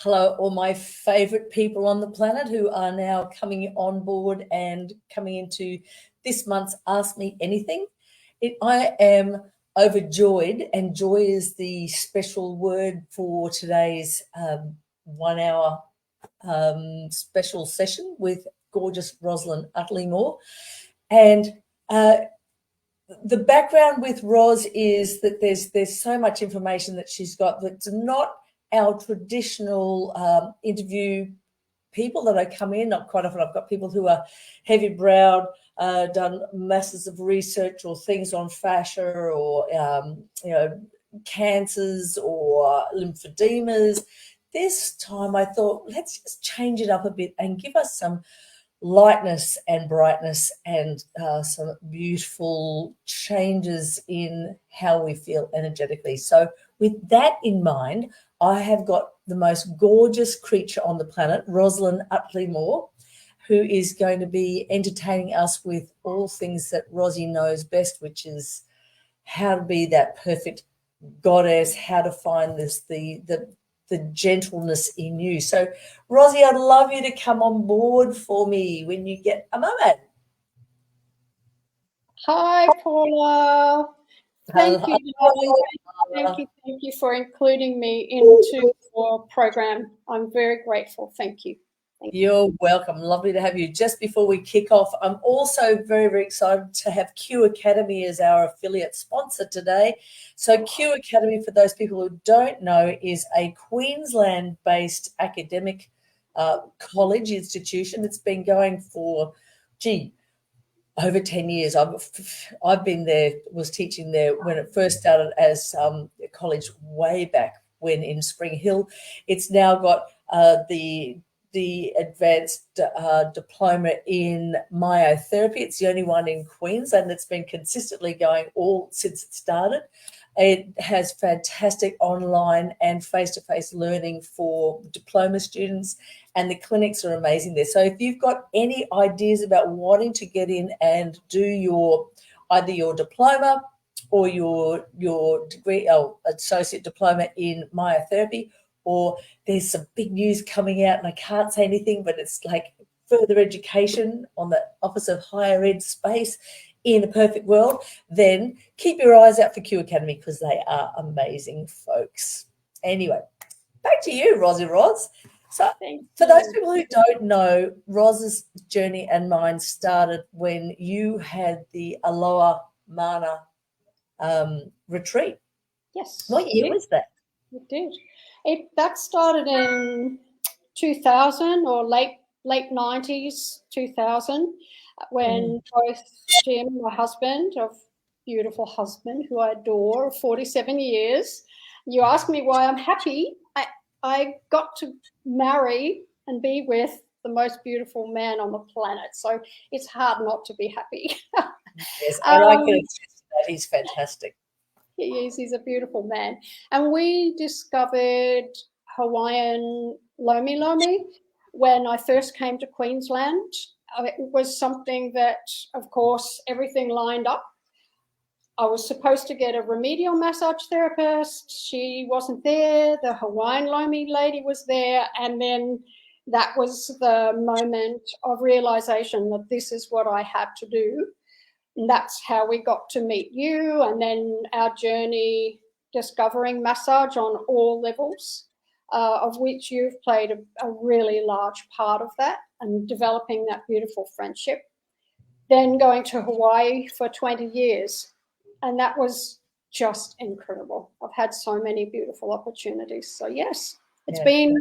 hello, all my favourite people on the planet who are now coming on board and coming into this month's Ask Me Anything. I am overjoyed, and joy is the special word for today's 1 hour special session with gorgeous Roslyn Uttleymoore. And the background with Ros is that there's so much information that she's got that's not our traditional interview people that I come in. Not quite often I've got people who are heavy browed, done masses of research or things on fascia or cancers or lymphodemas. This time I thought, let's just change it up a bit and give us some lightness and brightness and some beautiful changes in how we feel energetically. So with that in mind, I have got the most gorgeous creature on the planet, Roslyn Uttleymoore, who is going to be entertaining us with all things that Rosie knows best, which is how to be that perfect goddess, how to find the gentleness in you. So, Rosie, I'd love you to come on board for me when you get a moment. Hi, Paula. Thank you for including me into your program. I'm very grateful. Thank you. You're welcome. Lovely to have you. Just before we kick off, I'm also very, very excited to have Q Academy as our affiliate sponsor today. So Q Academy, for those people who don't know, is a Queensland-based academic college institution. It's been going for, over 10 years. I've been there, was teaching there when it first started as a college way back when in Spring Hill. It's now got the advanced diploma in myotherapy. It's the only one in Queensland that's been consistently going all since it started. It has fantastic online and face-to-face learning for diploma students, and the clinics are amazing there. So if you've got any ideas about wanting to get in and do either your diploma or your degree or associate diploma in myotherapy, or there's some big news coming out and I can't say anything, but it's like further education on the Office of Higher Ed space in a perfect world, then keep your eyes out for Q Academy because they are amazing folks. Anyway, back to you, Rosie Ros. So for those people who don't know, Ros's journey and mine started when you had the Aloha Mana retreat. Yes. What year was that? It did. That started in 2000 or late 90s, 2000, when both Jim, my husband, a beautiful husband who I adore, 47 years. You ask me why I'm happy. I got to marry and be with the most beautiful man on the planet. So it's hard not to be happy. Yes, and I can attest to that. He's fantastic. He is. He's a beautiful man. And we discovered Hawaiian Lomi Lomi when I first came to Queensland. It was something that, of course, everything lined up. I was supposed to get a remedial massage therapist. She wasn't there. The Hawaiian Lomi lady was there. And then that was the moment of realization that this is what I had to do. And that's how we got to meet you, and then our journey discovering massage on all levels, of which you've played a really large part of that, and developing that beautiful friendship. Then going to Hawaii for 20 years, and that was just incredible. I've had so many beautiful opportunities. So yes, it's been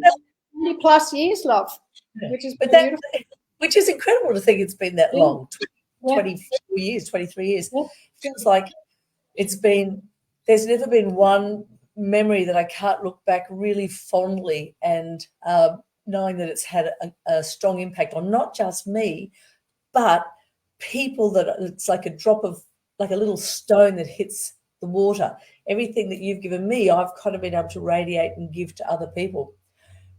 20 plus years, love, which is beautiful. Which is incredible to think it's been that long. 24 years, 23 years. Yeah. Feels like there's never been one memory that I can't look back really fondly and knowing that it's had a strong impact on not just me, but people that it's like like a little stone that hits the water. Everything that you've given me, I've kind of been able to radiate and give to other people.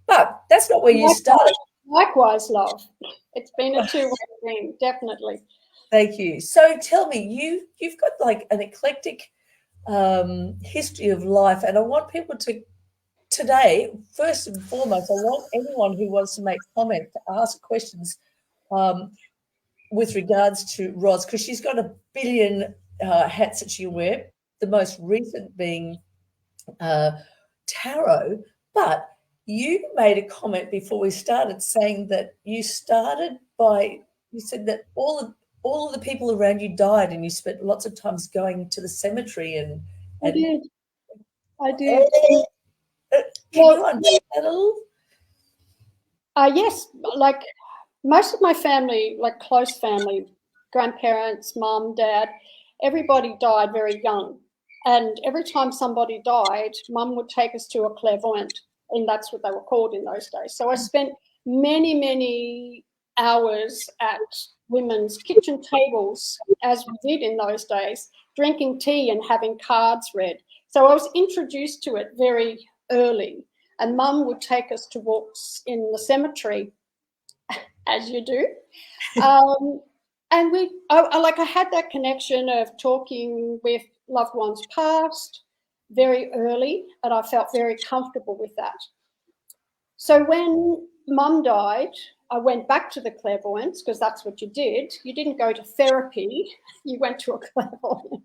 But that's not where you started. Likewise, love. It's been a two-way thing, definitely. Thank you. So tell me, you've got like an eclectic history of life, and I want people to today, first and foremost, I want anyone who wants to make comments to ask questions with regards to Ros, because she's got a billion hats that she wear, the most recent being tarot. But you made a comment before we started saying that you said that all of the people around you died and you spent lots of times going to the cemetery and I did. Can you unpack that a little? Yes, like most of my family, like close family, grandparents, mum, dad, everybody died very young. And every time somebody died, mum would take us to a clairvoyant, and that's what they were called in those days. So I spent many, many hours at women's kitchen tables, as we did in those days, drinking tea and having cards read. So I was introduced to it very early. And mum would take us to walks in the cemetery, as you do. And I had that connection of talking with loved ones past very early, and I felt very comfortable with that. So when mum died, I went back to the clairvoyance, because that's what you did. You didn't go to therapy, you went to a clairvoyant.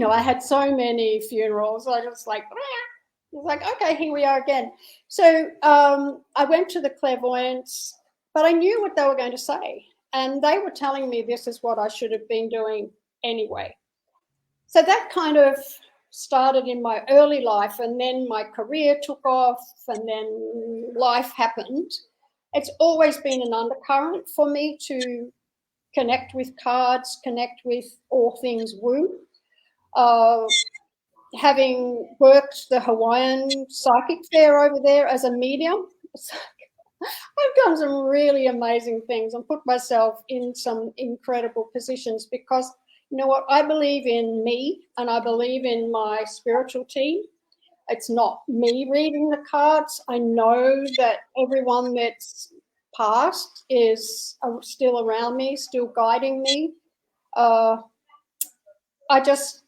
I had so many funerals. I was like, it's like, okay, here we are again. So I went to the clairvoyants, but I knew what they were going to say. And they were telling me this is what I should have been doing anyway. So that kind of started in my early life, and then my career took off, and then life happened. It's always been an undercurrent for me to connect with cards, connect with all things woo. Having worked the Hawaiian psychic fair over there as a medium, I've done some really amazing things and put myself in some incredible positions, because you know what, I believe in me and I believe in my spiritual team. It's not me reading the cards. I know that everyone that's passed is still around me, still guiding me. I just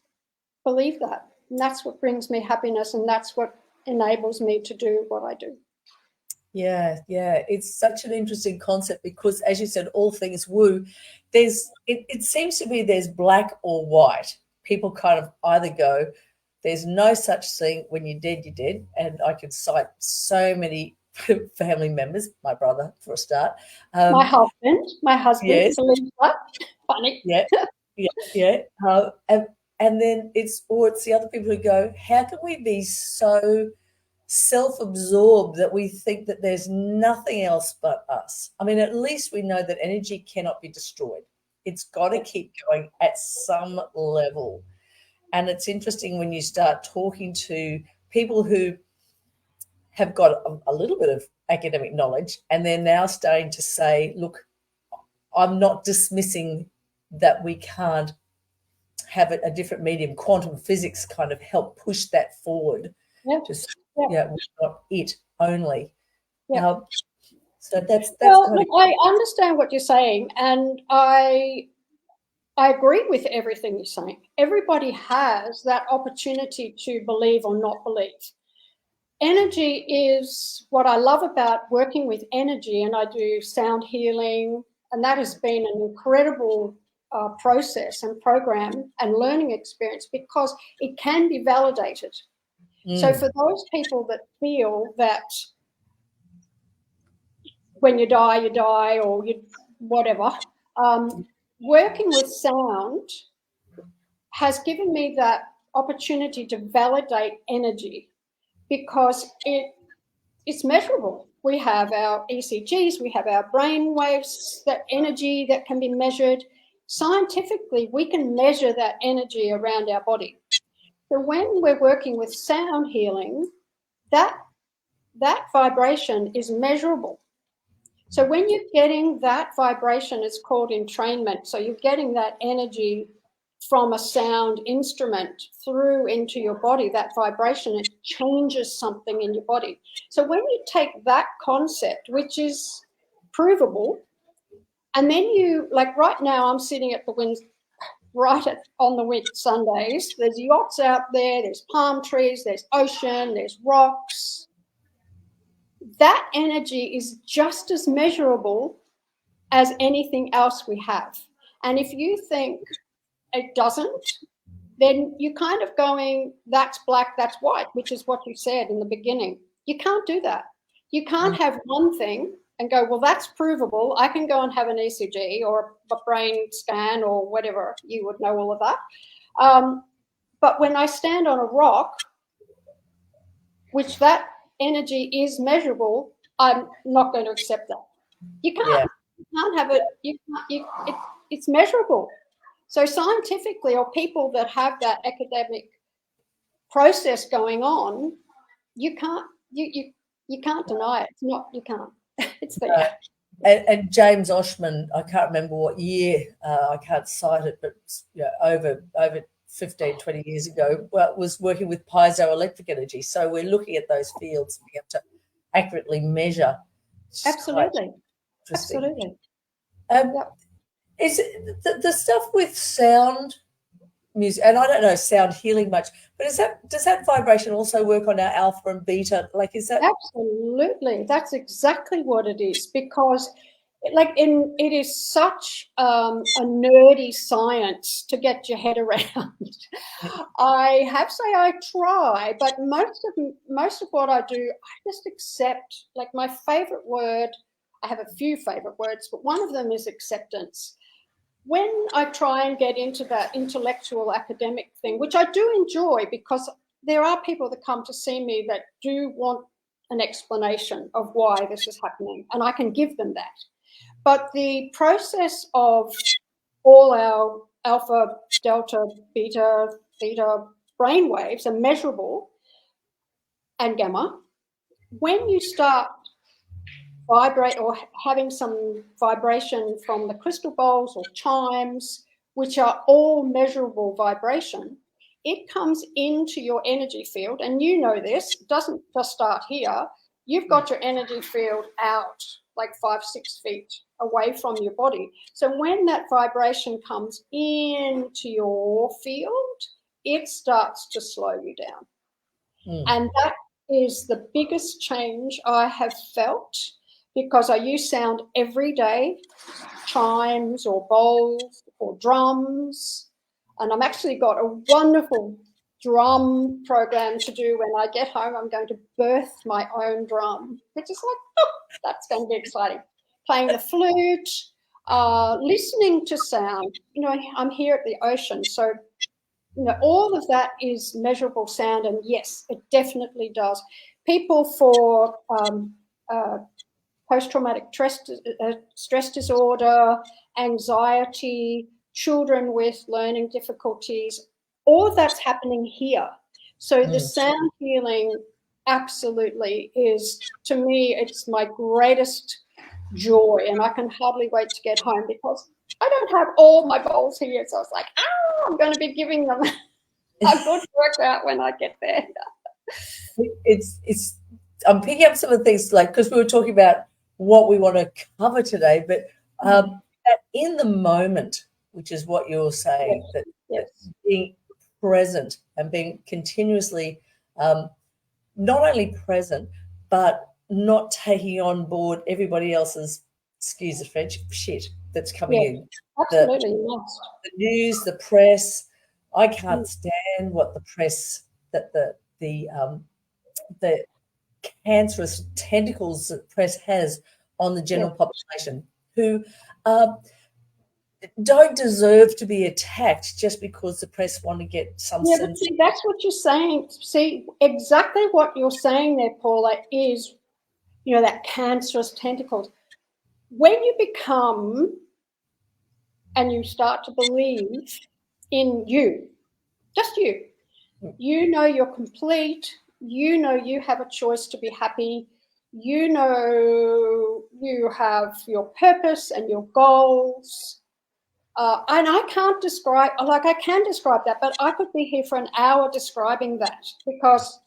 believe that. And that's what brings me happiness, and that's what enables me to do what I do. Yeah. It's such an interesting concept because, as you said, all things woo, it seems to be there's black or white. People kind of either go, there's no such thing, when you're dead, you're dead. And I could cite so many family members, my brother for a start. My husband, yes. Funny. Yeah. And then it's the other people who go, how can we be so self-absorbed that we think that there's nothing else but us? I mean, at least we know that energy cannot be destroyed. It's got to keep going at some level. And it's interesting when you start talking to people who have got a little bit of academic knowledge, and they're now starting to say, look, I'm not dismissing that we can't have a different medium. Quantum physics kind of help push that forward. We're not it only. So that's look, I understand what you're saying, and I agree with everything you're saying. Everybody has that opportunity to believe or not believe. Energy is what I love about working with energy, and I do sound healing, and that has been an incredible process and program and learning experience, because it can be validated. So for those people that feel that when you die, or you whatever, working with sound has given me that opportunity to validate energy, because it's measurable. We have our ECGs, we have our brain waves, that energy that can be measured. Scientifically, we can measure that energy around our body. So when we're working with sound healing, that vibration is measurable. So when you're getting that vibration, it's called entrainment. So you're getting that energy from a sound instrument through into your body, that vibration, it changes something in your body. So when you take that concept, which is provable, and then you, like right now, I'm sitting at the on the Whit Sundays. There's yachts out there, there's palm trees, there's ocean, there's rocks. That energy is just as measurable as anything else we have. And if you think it doesn't, then you're kind of going, that's black, that's white, which is what you said in the beginning. You can't do that. You can't have one thing and go, well, that's provable. I can go and have an ECG or a brain scan or whatever. You would know all of that. But when I stand on a rock, which that energy is measurable, I'm not going to accept that. You can't. Yeah. You can't have it. It's measurable. So scientifically, or people that have that academic process going on, you can't deny it. It's not. You can't. It's there. And James Oshman, I can't remember what year, I can't cite it, but over 15, 20 years ago, was working with piezoelectric energy. So we're looking at those fields, being able to accurately measure. Absolutely. Absolutely. Is it the stuff with sound music, and I don't know sound healing much, but does that vibration also work on our alpha and beta? Like, is that absolutely? That's exactly what it is, because it is such a nerdy science to get your head around. I have to say I try, but most of what I do, I just accept. Like, my favorite word, I have a few favorite words, but one of them is acceptance. When I try and get into that intellectual academic thing, which I do enjoy, because there are people that come to see me that do want an explanation of why this is happening, and I can give them that. But the process of all our alpha, delta, beta, theta brain waves are measurable, and gamma. When you start vibrate or having some vibration from the crystal bowls or chimes, which are all measurable vibration, it comes into your energy field. And you know this, it doesn't just start here. You've got your energy field out like 5-6 feet away from your body. So when that vibration comes into your field, it starts to slow you down. And that is the biggest change I have felt, because I use sound every day, chimes or bowls or drums. And I've actually got a wonderful drum program to do when I get home. I'm going to birth my own drum, which is like, oh, that's going to be exciting. Playing the flute, listening to sound. I'm here at the ocean, so all of that is measurable sound. And yes, it definitely does. People for post-traumatic stress disorder, anxiety, children with learning difficulties, all of that's happening here. So the sound healing absolutely is, to me, it's my greatest joy, and I can hardly wait to get home, because I don't have all my bowls here. So I was like, I'm going to be giving them a good workout when I get there. I'm picking up some of the things, like, because we were talking about what we want to cover today, but that in the moment, which is what you're saying, that being present and being continuously not only present, but not taking on board everybody else's, excuse the French, shit that's coming in. Absolutely. The news, the press. I can't stand what the press, that the cancerous tentacles that press has on the general population, who don't deserve to be attacked just because the press want to get some sense. But see, that's what you're saying. See, exactly what you're saying there, Paula, is, that cancerous tentacles. When you become and you start to believe in you, just you, you're complete, you have a choice to be happy, you have your purpose and your goals. And I can't describe, I can describe that, but I could be here for an hour describing that, because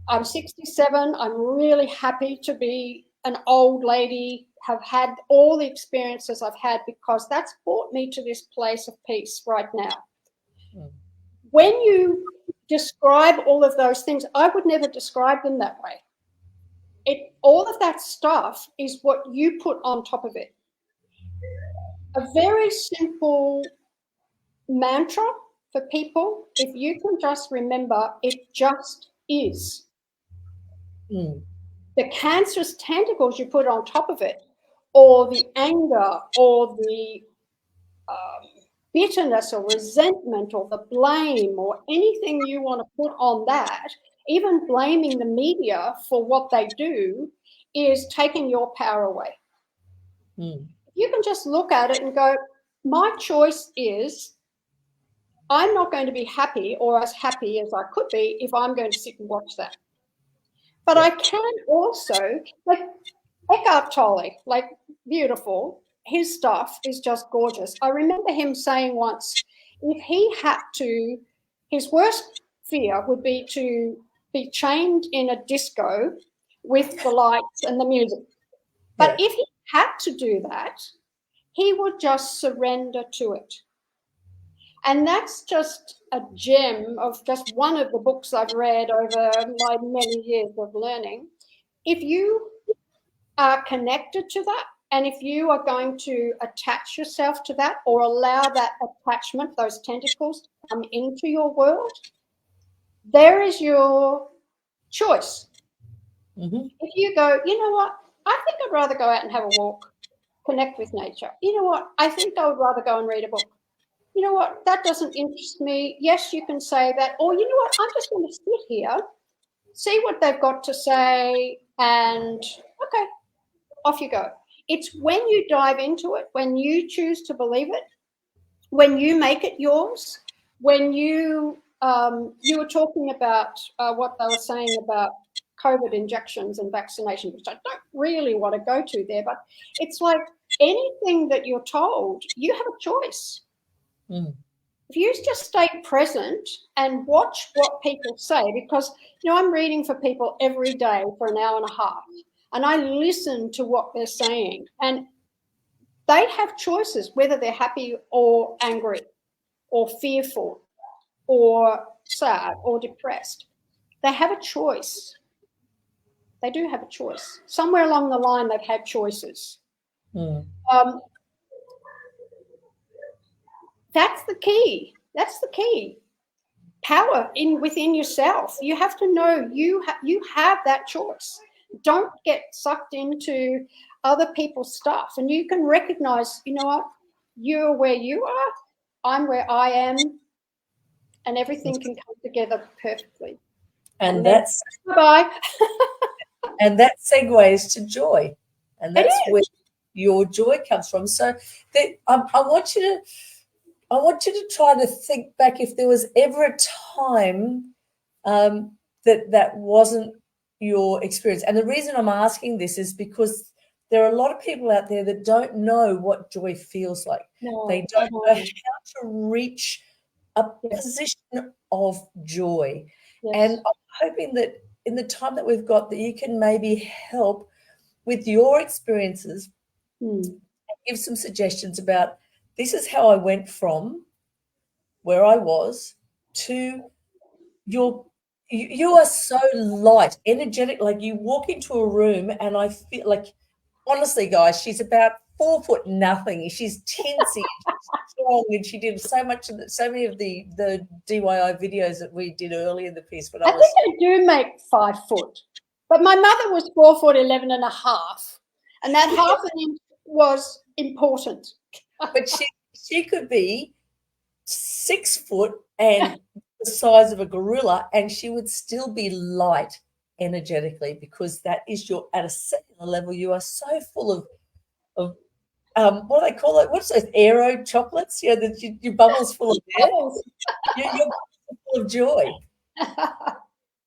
I'm 67. I'm really happy to be an old lady, have had all the experiences I've had, because that's brought me to this place of peace right now. when you describe all of those things, I would never describe them that way. All of that stuff is what you put on top of it. A very simple mantra for people, if you can just remember, it just is. The cancerous tentacles you put on top of it, or the anger, or the bitterness or resentment or the blame or anything you want to put on that, even blaming the media for what they do, is taking your power away. You can just look at it and go, my choice is I'm not going to be happy or as happy as I could be if I'm going to sit and watch that. But I can also, like Eckhart Tolle, like beautiful, his stuff is just gorgeous. I remember him saying once, if he had to, his worst fear would be to be chained in a disco with the lights and the music. But if he had to do that, he would just surrender to it. And that's just a gem of just one of the books I've read over my many years of learning. If you are connected to that, and if you are going to attach yourself to that or allow that attachment, those tentacles, to come into your world, there is your choice. If you go, you know what, I think I'd rather go out and have a walk, connect with nature. You know what, I think I would rather go and read a book. You know what, that doesn't interest me. Yes, you can say that. Or you know what, I'm just going to sit here, see what they've got to say, and okay, off you go. It's when you dive into it, when you choose to believe it, when you make it yours, when you were talking about what they were saying about COVID injections and vaccination, which I don't really want to go to there, but it's like anything that you're told, you have a choice. If you just stay present and watch what people say, because, you know, I'm reading for people every day for an hour and a half, and I listen to what they're saying, and they have choices, whether they're happy or angry or fearful or sad or depressed. They have a choice. They do have a choice. Somewhere along the line, they've had choices. That's the key. That's the key. Power within yourself. You have to know you have that choice. Don't get sucked into other people's stuff. And you can recognize, you know what, you're where you are, I'm where I am, and everything can come together perfectly. And that's bye. And that segues to joy. And that's where your joy comes from. So I want you to try to think back if there was ever a time that wasn't your experience. And the reason I'm asking this is because there are a lot of people out there that don't know what joy feels like. They don't know how to reach a position of joy. And I'm hoping that in the time that we've got, that you can maybe help with your experiences and give some suggestions about, this is how I went from where I was to you are so light, energetic. Like you walk into a room and I feel like, honestly, guys, she's about 4 foot nothing. She's tinsy, strong, and she did so many of the DIY videos that we did earlier in the piece. But I think I do make 5 foot, but my mother was 4 foot 11 and a half, and that half an inch was important. But she could be 6 foot and the size of a gorilla, and she would still be light energetically, because that is at a cellular level, you are so full of what do they call it? What's those aero chocolates? Yeah, your bubbles full of air. You're full of joy.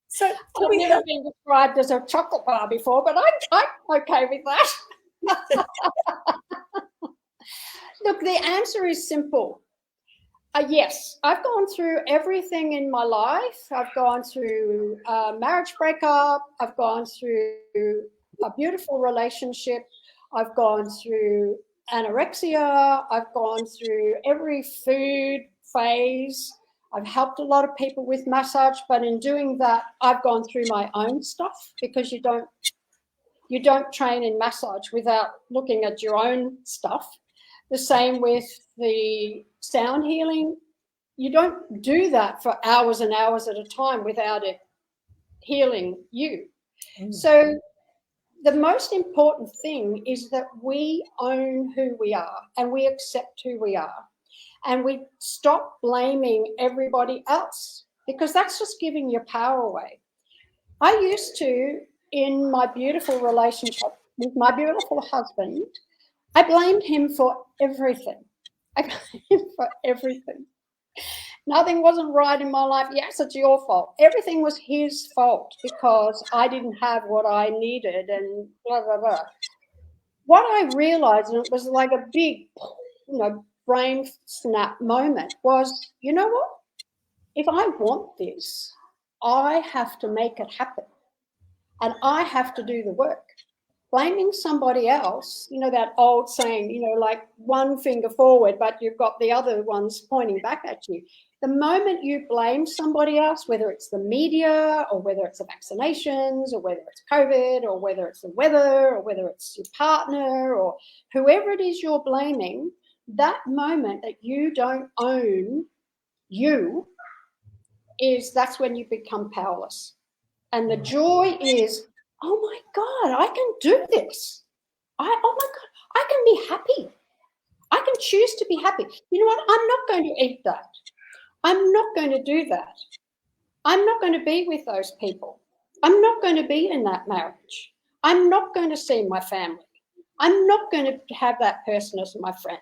So I've never been described as a chocolate bar before, but I'm okay with that. Look, the answer is simple. Yes, I've gone through everything in my life. I've gone through a marriage breakup. I've gone through a beautiful relationship. I've gone through anorexia. I've gone through every food phase. I've helped a lot of people with massage, but in doing that, I've gone through my own stuff, because you don't train in massage without looking at your own stuff. The same with the sound healing. You don't do that for hours and hours at a time without it healing you. So the most important thing is that we own who we are and we accept who we are. And we stop blaming everybody else, because that's just giving your power away. I used to, in my beautiful relationship with my beautiful husband, I blamed him for everything. I blamed him for everything. Nothing wasn't right in my life. Yes, it's your fault. Everything was his fault because I didn't have what I needed and blah, blah, blah. What I realized, and it was like a big, brain snap moment, was, you know what? If I want this, I have to make it happen. And I have to do the work. Blaming somebody else, that old saying, like one finger forward, but you've got the other ones pointing back at you. The moment you blame somebody else, whether it's the media or whether it's the vaccinations or whether it's COVID or whether it's the weather or whether it's your partner or whoever it is you're blaming, that moment that you don't own you that's when you become powerless. And the joy is, oh my God, I can do this. Oh my God, I can be happy. I can choose to be happy. You know what? I'm not going to eat that. I'm not going to do that. I'm not going to be with those people. I'm not going to be in that marriage. I'm not going to see my family. I'm not going to have that person as my friend.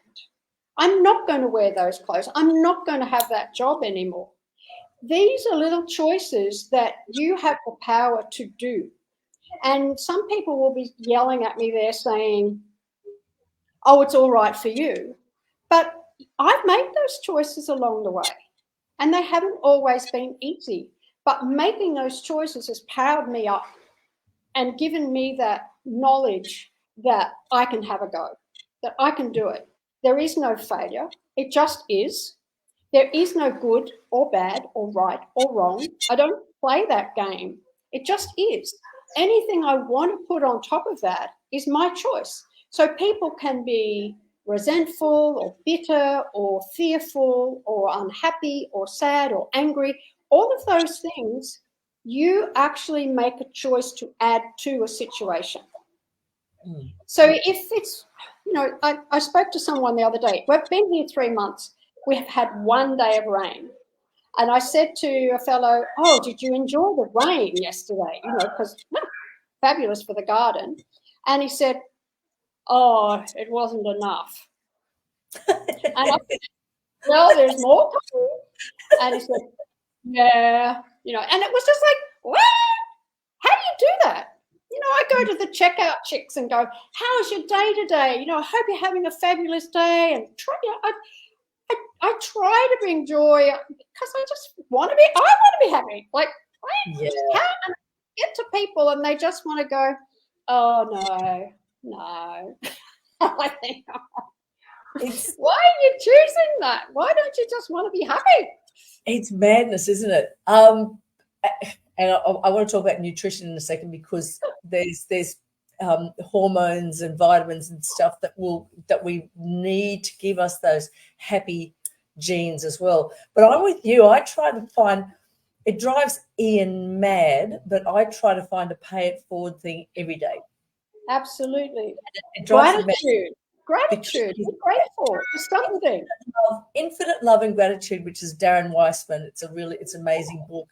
I'm not going to wear those clothes. I'm not going to have that job anymore. These are little choices that you have the power to do. And some people will be yelling at me there saying, oh, it's all right for you. But I've made those choices along the way, and they haven't always been easy. But making those choices has powered me up and given me that knowledge that I can have a go, that I can do it. There is no failure. It just is. There is no good or bad or right or wrong. I don't play that game. It just is. Anything I want to put on top of that is my choice. So people can be resentful or bitter or fearful or unhappy or sad or angry. All of those things, you actually make a choice to add to a situation. So if it's, I spoke to someone the other day. We've been here 3 months. We have had 1 day of rain. And I said to a fellow, oh, did you enjoy the rain yesterday? Because fabulous for the garden. And he said, oh, it wasn't enough. And I said, well, there's more coming. And he said, yeah, and it was just like, what? How do you do that? I go to the checkout chicks and go, how's your day today? I hope you're having a fabulous day. And I try to bring joy because I want to be happy. Like, how I get to people and they just want to go, oh, no. I think, why are you choosing that? Why don't you just want to be happy? It's madness, isn't it? And I want to talk about nutrition in a second, because there's hormones and vitamins and stuff that we need to give us those happy genes as well. But I'm with you. I try to find, it drives Ian mad, but I try to find a pay it forward thing every day. Absolutely. It drives Gratitude. Be grateful for something. Infinite Love and Gratitude, which is Darren Weissman. It's an amazing book.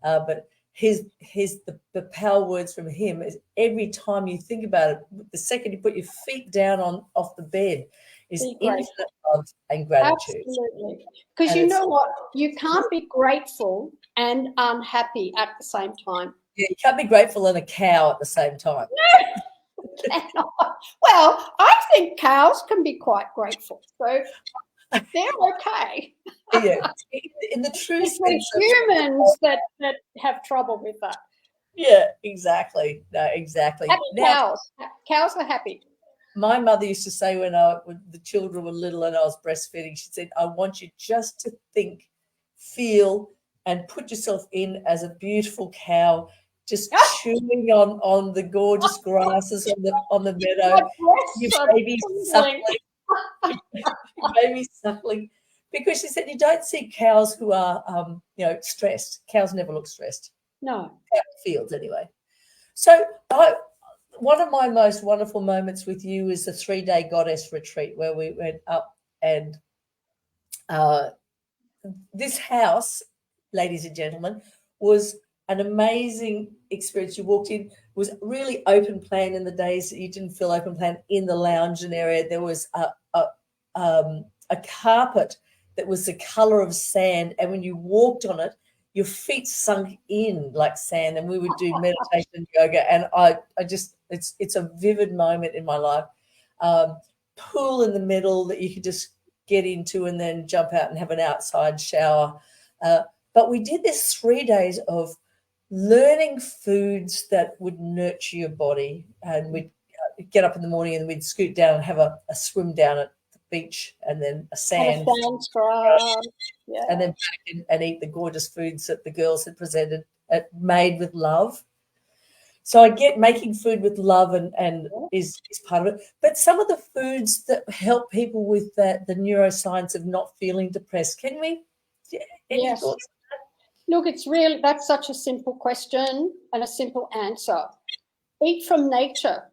But the power words from him is, every time you think about it, the second you put your feet down off the bed, is infinite love and gratitude. Absolutely. Because you know what? You can't be grateful and unhappy at the same time. Yeah, you can't be grateful and a cow at the same time. Well, I think cows can be quite grateful. So they're okay. Yeah, in the true sense. Humans that have trouble with that. Yeah, exactly. No, exactly. Happy cows are happy. My mother used to say when the children were little and I was breastfeeding, she said, I want you just to think feel, and put yourself in as a beautiful cow, just chewing on the gorgeous grasses on the meadow. Your baby suckling. Your baby suckling. Because she said you don't see cows who are, stressed. Cows never look stressed. No. Fields anyway. So one of my most wonderful moments with you is the 3-day goddess retreat where we went up, and this house, ladies and gentlemen, was an amazing experience. You walked in, it was really open plan in the days that you didn't feel open plan. In the lounge and area, there was a carpet that was the color of sand, and when you walked on it, your feet sunk in like sand. And we would do meditation and yoga, and I just it's a vivid moment in my life. Pool in the middle that you could just get into and then jump out and have an outside shower. But we did this 3 days of learning foods that would nurture your body, and we'd get up in the morning and we'd scoot down and have a swim down at the beach, and then a sand scrub, and then back and eat the gorgeous foods that the girls had presented, made with love. So I get making food with love and is part of it. But some of the foods that help people with the neuroscience of not feeling depressed, can we? Any thoughts on that? Look, that's such a simple question and a simple answer. Eat from nature.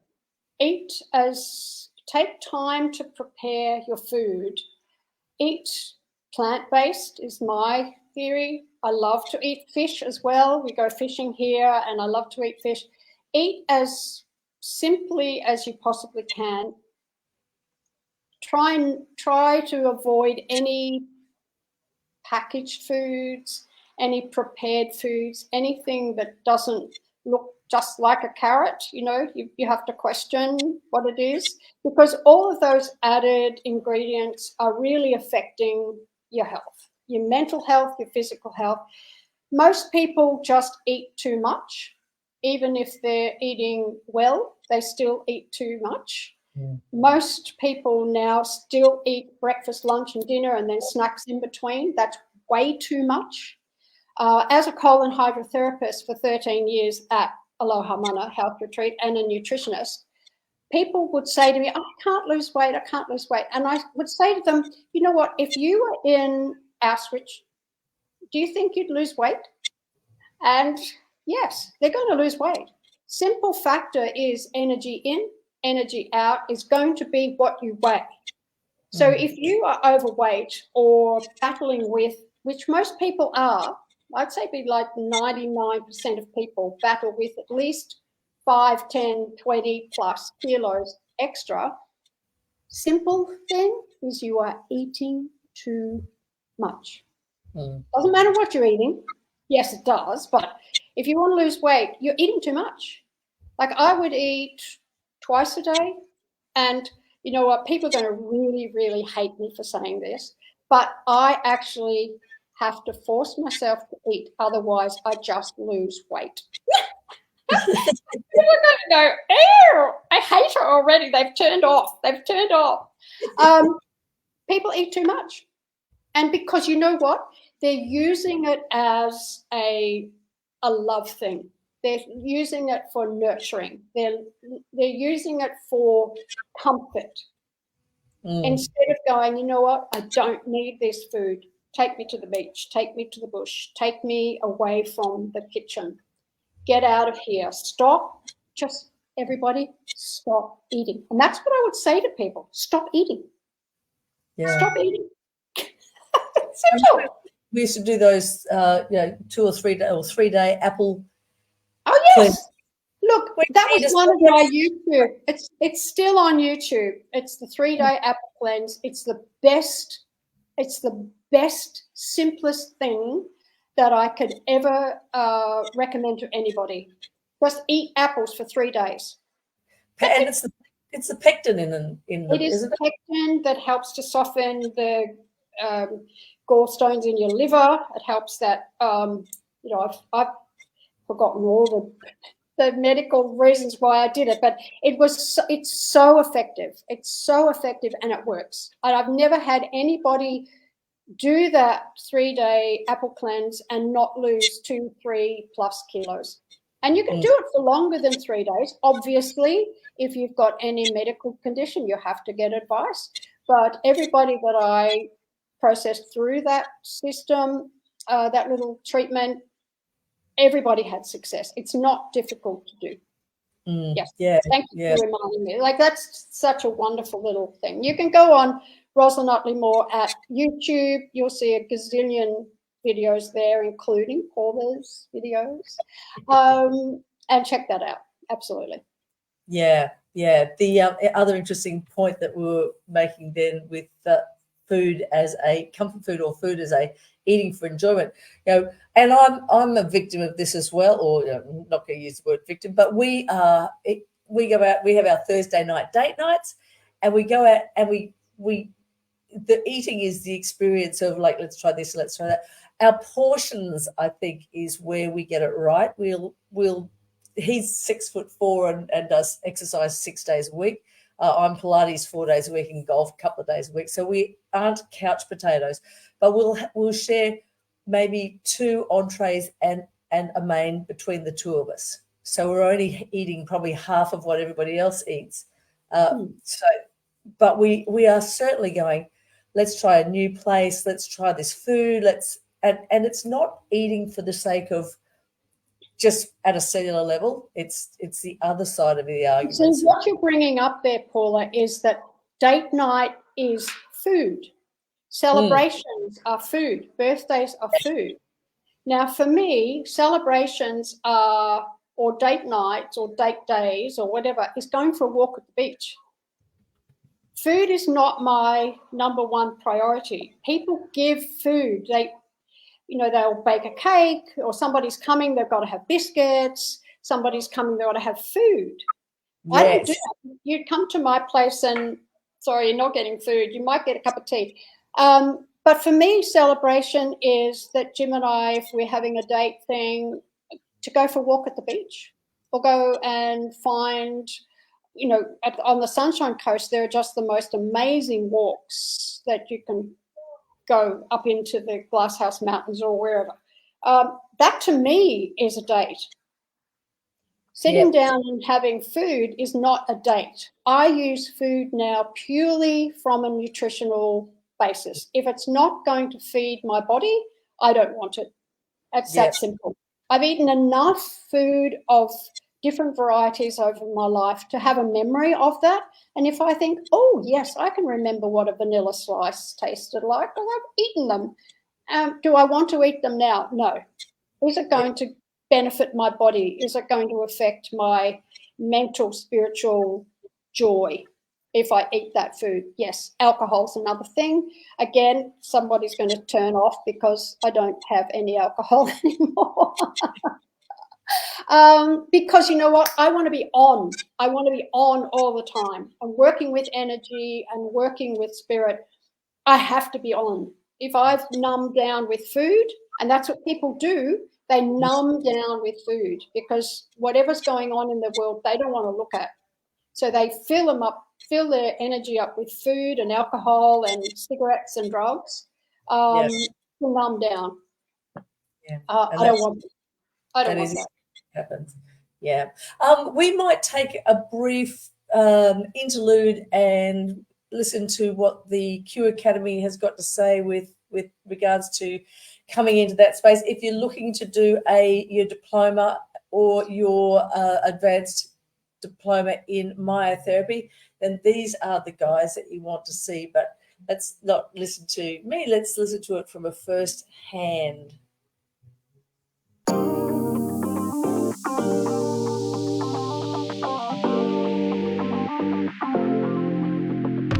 Take time to prepare your food. Eat plant-based is my theory. I love to eat fish as well. We go fishing here and I love to eat fish. Eat as simply as you possibly can. Try to avoid any packaged foods, any prepared foods, anything that doesn't look just like a carrot. You have to question what it is, because all of those added ingredients are really affecting your health, your mental health, your physical health. Most people just eat too much. Even if they're eating well, they still eat too much. Most people now still eat breakfast, lunch, and dinner, and then snacks in between. That's way too much. As a colon hydrotherapist for 13 years at Aloha Mana Health Retreat and a nutritionist, people would say to me, I can't lose weight. And I would say to them, you know what, if you were in Auschwitz, do you think you'd lose weight? And yes, they're going to lose weight. Simple factor is energy in, energy out is going to be what you weigh. So if you are overweight or battling with, which most people are, I'd say be like 99% of people battle with at least 5, 10, 20 plus kilos extra. Simple thing is you are eating too much. Doesn't matter what you're eating. Yes, it does. But if you want to lose weight, you're eating too much. Like I would eat twice a day. And you know what? People are going to really, really hate me for saying this. But I actually have to force myself to eat. Otherwise, I just lose weight. People are going to go, ew, I hate her already. They've turned off. People eat too much. And because you know what? They're using it as a love thing. They're using it for nurturing. They're using it for comfort. Instead of going, you know what? I don't need this food. Take me to the beach. Take me to the bush. Take me away from the kitchen. Get out of here. Stop. Just everybody stop eating. And that's what I would say to people. Stop eating. Yeah. Stop eating. Simple. We used to do those, 2 or 3 day or 3-day apple. Oh yes. Cleanse. Look, that was one of my YouTube. It's still on YouTube. It's the 3-day apple cleanse. It's the best, simplest thing that I could ever recommend to anybody. Just eat apples for 3 days. And it's the pectin in them. It is the pectin that helps to soften the gallstones in your liver. It helps that. I've forgotten all the medical reasons why I did it, but it's so effective. It's so effective and it works. And I've never had anybody do that 3-day apple cleanse and not lose 2-3+ kilos. And you can do it for longer than 3 days. Obviously, if you've got any medical condition, you have to get advice. But everybody that I processed through that system, that little treatment, everybody had success. It's not difficult to do. Yes. Yeah. Thank you for reminding me. Like, that's such a wonderful little thing. You can go on Roslyn Uttleymoore at YouTube. You'll see a gazillion videos there, including Paula's videos, and check that out. Absolutely. Yeah. The other interesting point that we were making then with food as a comfort food or food as a eating for enjoyment, and I'm a victim of this as well, or I'm not going to use the word victim, but we go out, we have our Thursday night date nights, and we go out and we the eating is the experience of like, let's try this, let's try that. Our portions, I think, is where we get it right. He's 6'4" and does exercise 6 days a week. I'm Pilates 4 days a week and golf a couple of days a week. So we aren't couch potatoes, but we'll share maybe 2 entrees and a main between the two of us. So we're only eating probably half of what everybody else eats. But we are certainly going, let's try a new place, let's try this food, and it's not eating for the sake of just at a cellular level. It's the other side of the argument. So what you're bringing up there, Paula, is that date night is food. Celebrations are food. Birthdays are food. Now, for me, celebrations are, or date nights or date days or whatever, is going for a walk at the beach. Food is not my number one priority. People give food. They'll bake a cake, or somebody's coming, they've got to have biscuits. Somebody's coming, they've got to have food. Yes. I don't do that. You'd come to my place and, sorry, you're not getting food. You might get a cup of tea. But for me, celebration is that Jim and I, if we're having a date thing, to go for a walk at the beach, or go and find, on the Sunshine Coast, there are just the most amazing walks that you can go up into the Glasshouse Mountains or wherever. That to me is a date. Sitting down and having food is not a date. I use food now purely from a nutritional basis. If it's not going to feed my body, I don't want it. That's that simple. I've eaten enough food of different varieties over my life to have a memory of that. And if I think, oh, yes, I can remember what a vanilla slice tasted like, well, I've eaten them. Do I want to eat them now? No. Is it going to benefit my body? Is it going to affect my mental, spiritual joy if I eat that food? Yes. Alcohol's another thing. Again, somebody's going to turn off because I don't have any alcohol anymore. Because you know what? I want to be on. I want to be on all the time. I'm working with energy and working with spirit. I have to be on. If I've numbed down with food, and that's what people do, they numb down with food because whatever's going on in the world, they don't want to look at. So they fill their energy up with food and alcohol and cigarettes and drugs to numb down. Yeah. I don't want that. Happens. Yeah. We might take a brief interlude and listen to what the Q Academy has got to say with regards to coming into that space. If you're looking to do your diploma or your advanced diploma in myotherapy, then these are the guys that you want to see. But let's not listen to me. Let's listen to it from a first hand.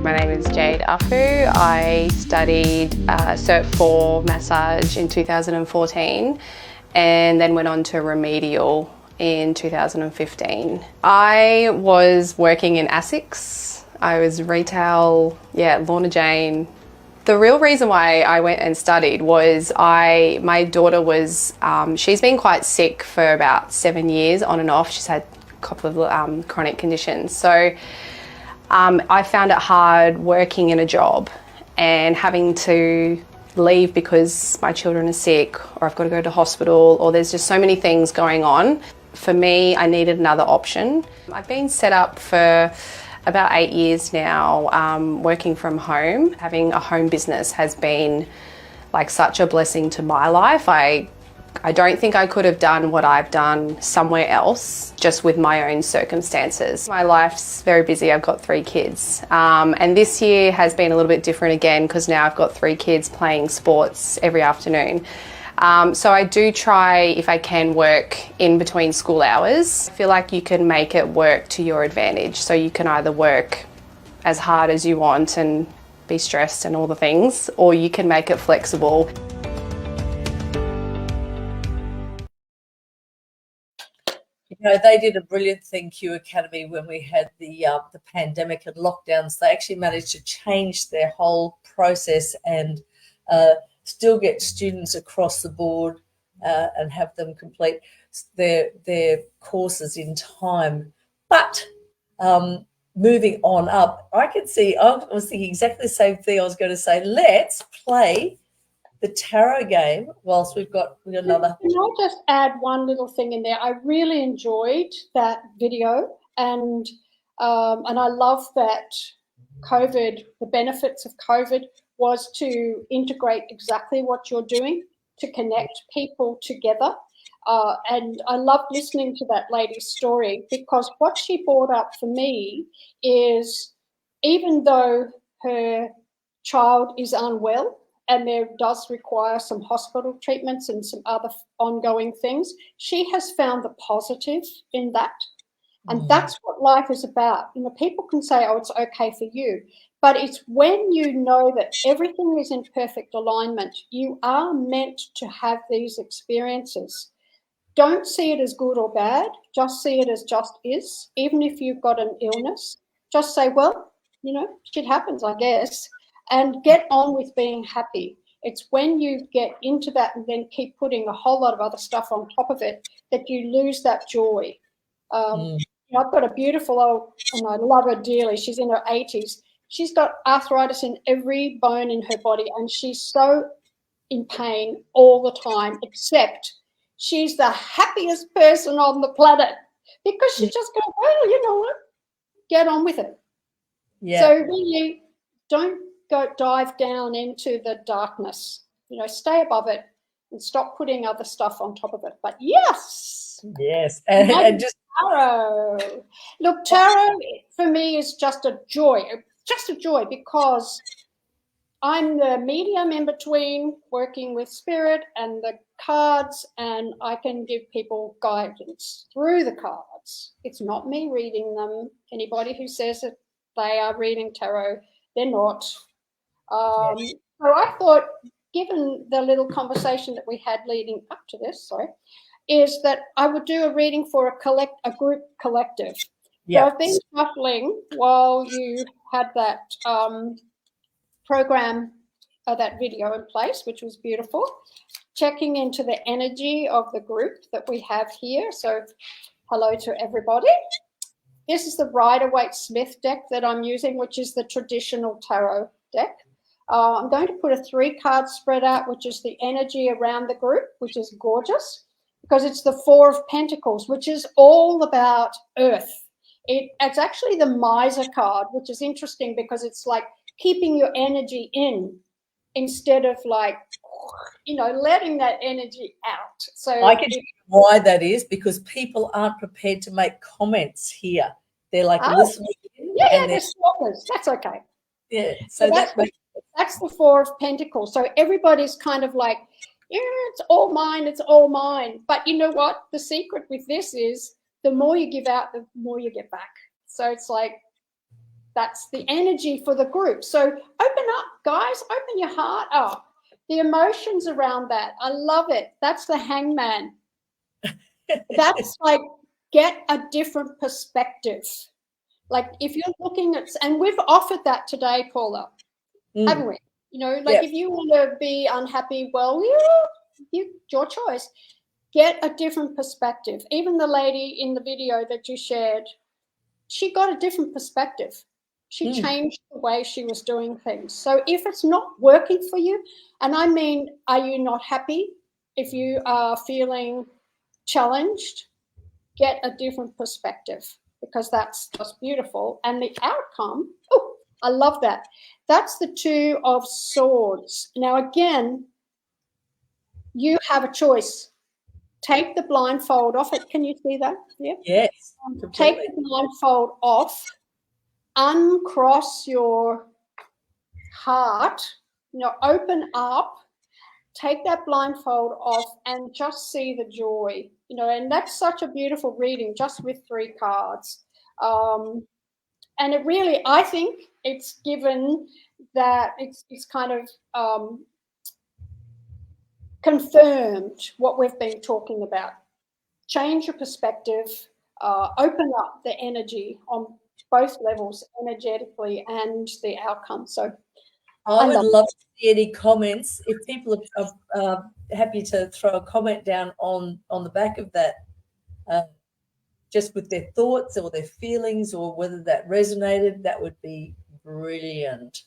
My name is Jade Afu. I studied Cert 4 massage in 2014 and then went on to remedial in 2015. I was working in ASICs. I was retail, Lorna Jane. The real reason why I went and studied was my daughter was, she's been quite sick for about 7 years on and off. She's had a couple of chronic conditions. So I found it hard working in a job and having to leave because my children are sick, or I've got to go to hospital, or there's just so many things going on. For me, I needed another option. I've been set up for about 8 years now, working from home. Having a home business has been like such a blessing to my life. I don't think I could have done what I've done somewhere else just with my own circumstances. My life's very busy. I've got 3 kids. And this year has been a little bit different again because now I've got 3 kids playing sports every afternoon. So I do try, if I can, work in between school hours. I feel like you can make it work to your advantage. So you can either work as hard as you want and be stressed and all the things, or you can make it flexible. You know, they did a brilliant thing, Q Academy, when we had the pandemic and lockdowns. They actually managed to change their whole process and still get students across the board and have them complete their courses in time. But moving on up, I was thinking exactly the same thing. I was going to say, let's play the tarot game whilst we've got another. Can I just add one little thing in there? I really enjoyed that video, and I love that the benefits of COVID was to integrate exactly what you're doing to connect people together. And I loved listening to that lady's story, because what she brought up for me is, even though her child is unwell, and there does require some hospital treatments and some other ongoing things, she has found the positive in that. And that's what life is about. You know, people can say, oh, it's okay for you. But it's when you know that everything is in perfect alignment, you are meant to have these experiences. Don't see it as good or bad. Just see it as just is. Even if you've got an illness, just say, well, you know, shit happens, I guess. And get on with being happy. It's when you get into that and then keep putting a whole lot of other stuff on top of it that you lose that joy. You know, I've got a beautiful and I love her dearly. She's in her 80s. She's got arthritis in every bone in her body, and she's so in pain all the time, except she's the happiest person on the planet, because she just goes, well, you know what, get on with it. Yeah. So really, don't dive down into the darkness. You know, stay above it and stop putting other stuff on top of it. But yes, and just tarot. Look, tarot for me is just a joy, because I'm the medium in between, working with spirit and the cards, and I can give people guidance through the cards. It's not me reading them. Anybody who says that they are reading tarot, they're not. So I thought, given the little conversation that we had leading up to this, is that I would do a reading for a group collective. So I've been shuffling while you had that program, that video in place, which was beautiful, checking into the energy of the group that we have here. So hello to everybody. This is the Rider-Waite-Smith deck that I'm using, which is the traditional tarot deck. I'm going to put a 3-card spread out, which is the energy around the group, which is gorgeous, because it's the 4 of Pentacles, which is all about earth. It's actually the Miser card, which is interesting because it's like keeping your energy in instead of like, you know, letting that energy out. So I can see why that is, because people aren't prepared to make comments here. They're like listening. Yeah, they're swappers. That's okay. Yeah, so that's the 4 of Pentacles. So everybody's kind of like, yeah, it's all mine, it's all mine. But you know what? The secret with this is the more you give out, the more you get back. So it's like, that's the energy for the group. So open up, guys, open your heart up. The emotions around that, I love it. That's the Hangman. That's like, get a different perspective. Like if you're looking at, and we've offered that today, Paula, haven't we? You know, like if you want to be unhappy, well, your choice. Get a different perspective. Even the lady in the video that you shared, she got a different perspective. She changed the way she was doing things. So if it's not working for you, and I mean, are you not happy? If you are feeling challenged, get a different perspective, because that's just beautiful. And the outcome, oh, I love that. That's the Two of Swords. Now, again, you have a choice. Take the blindfold off it. Can you see that? Yeah. Yes. Take the blindfold off. Uncross your heart. Open up. Take that blindfold off and just see the joy. And that's such a beautiful reading, just with 3 cards. And it really, I think, it's given that it's kind of confirmed what we've been talking about. Change your perspective, open up the energy on both levels, energetically and the outcome. So I would love to see any comments. If people are happy to throw a comment down on the back of that, just with their thoughts or their feelings, or whether that resonated, that would be brilliant.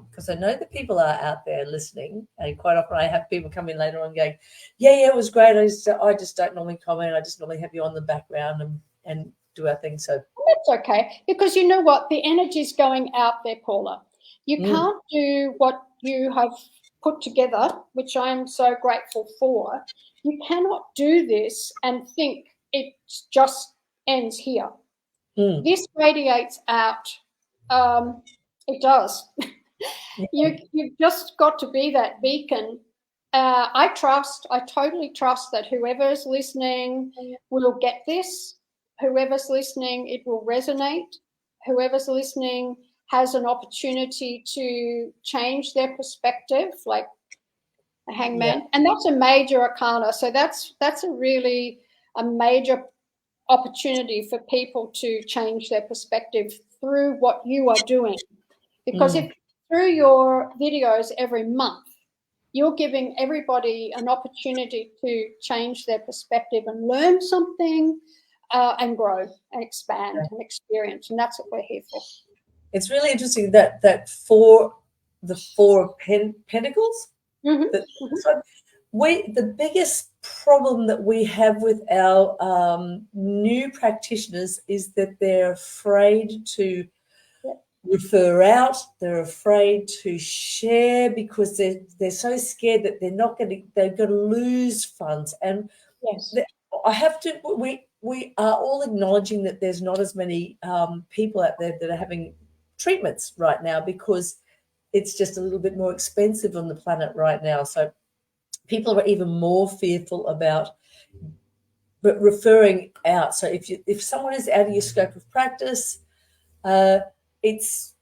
Because I know that people are out there listening, and quite often I have people come in later on going, yeah, it was great. I just don't normally comment. I just normally have you on the background and do our thing. So that's okay, because you know what? The energy's going out there, Paula. You can't do what you have put together, which I'm so grateful for. You cannot do this and think it just ends here. This radiates out. It does. You've just got to be that beacon. I totally trust that whoever's listening will get this. Whoever's listening, it will resonate. Whoever's listening has an opportunity to change their perspective, like a hangman. And that's a major arcana. So that's a really a major opportunity for people to change their perspective through what you are doing. Because if through your videos every month, you're giving everybody an opportunity to change their perspective and learn something and grow and expand and experience. And that's what we're here for. It's really interesting that the Four of Pentacles. So the biggest problem that we have with our new practitioners is that they're afraid to refer out. They're afraid to share because they're so scared that they're going to lose funds. And we are all acknowledging that there's not as many people out there that are having treatments right now because it's just a little bit more expensive on the planet right now. So people are even more fearful about referring out. So if someone is out of your scope of practice, it's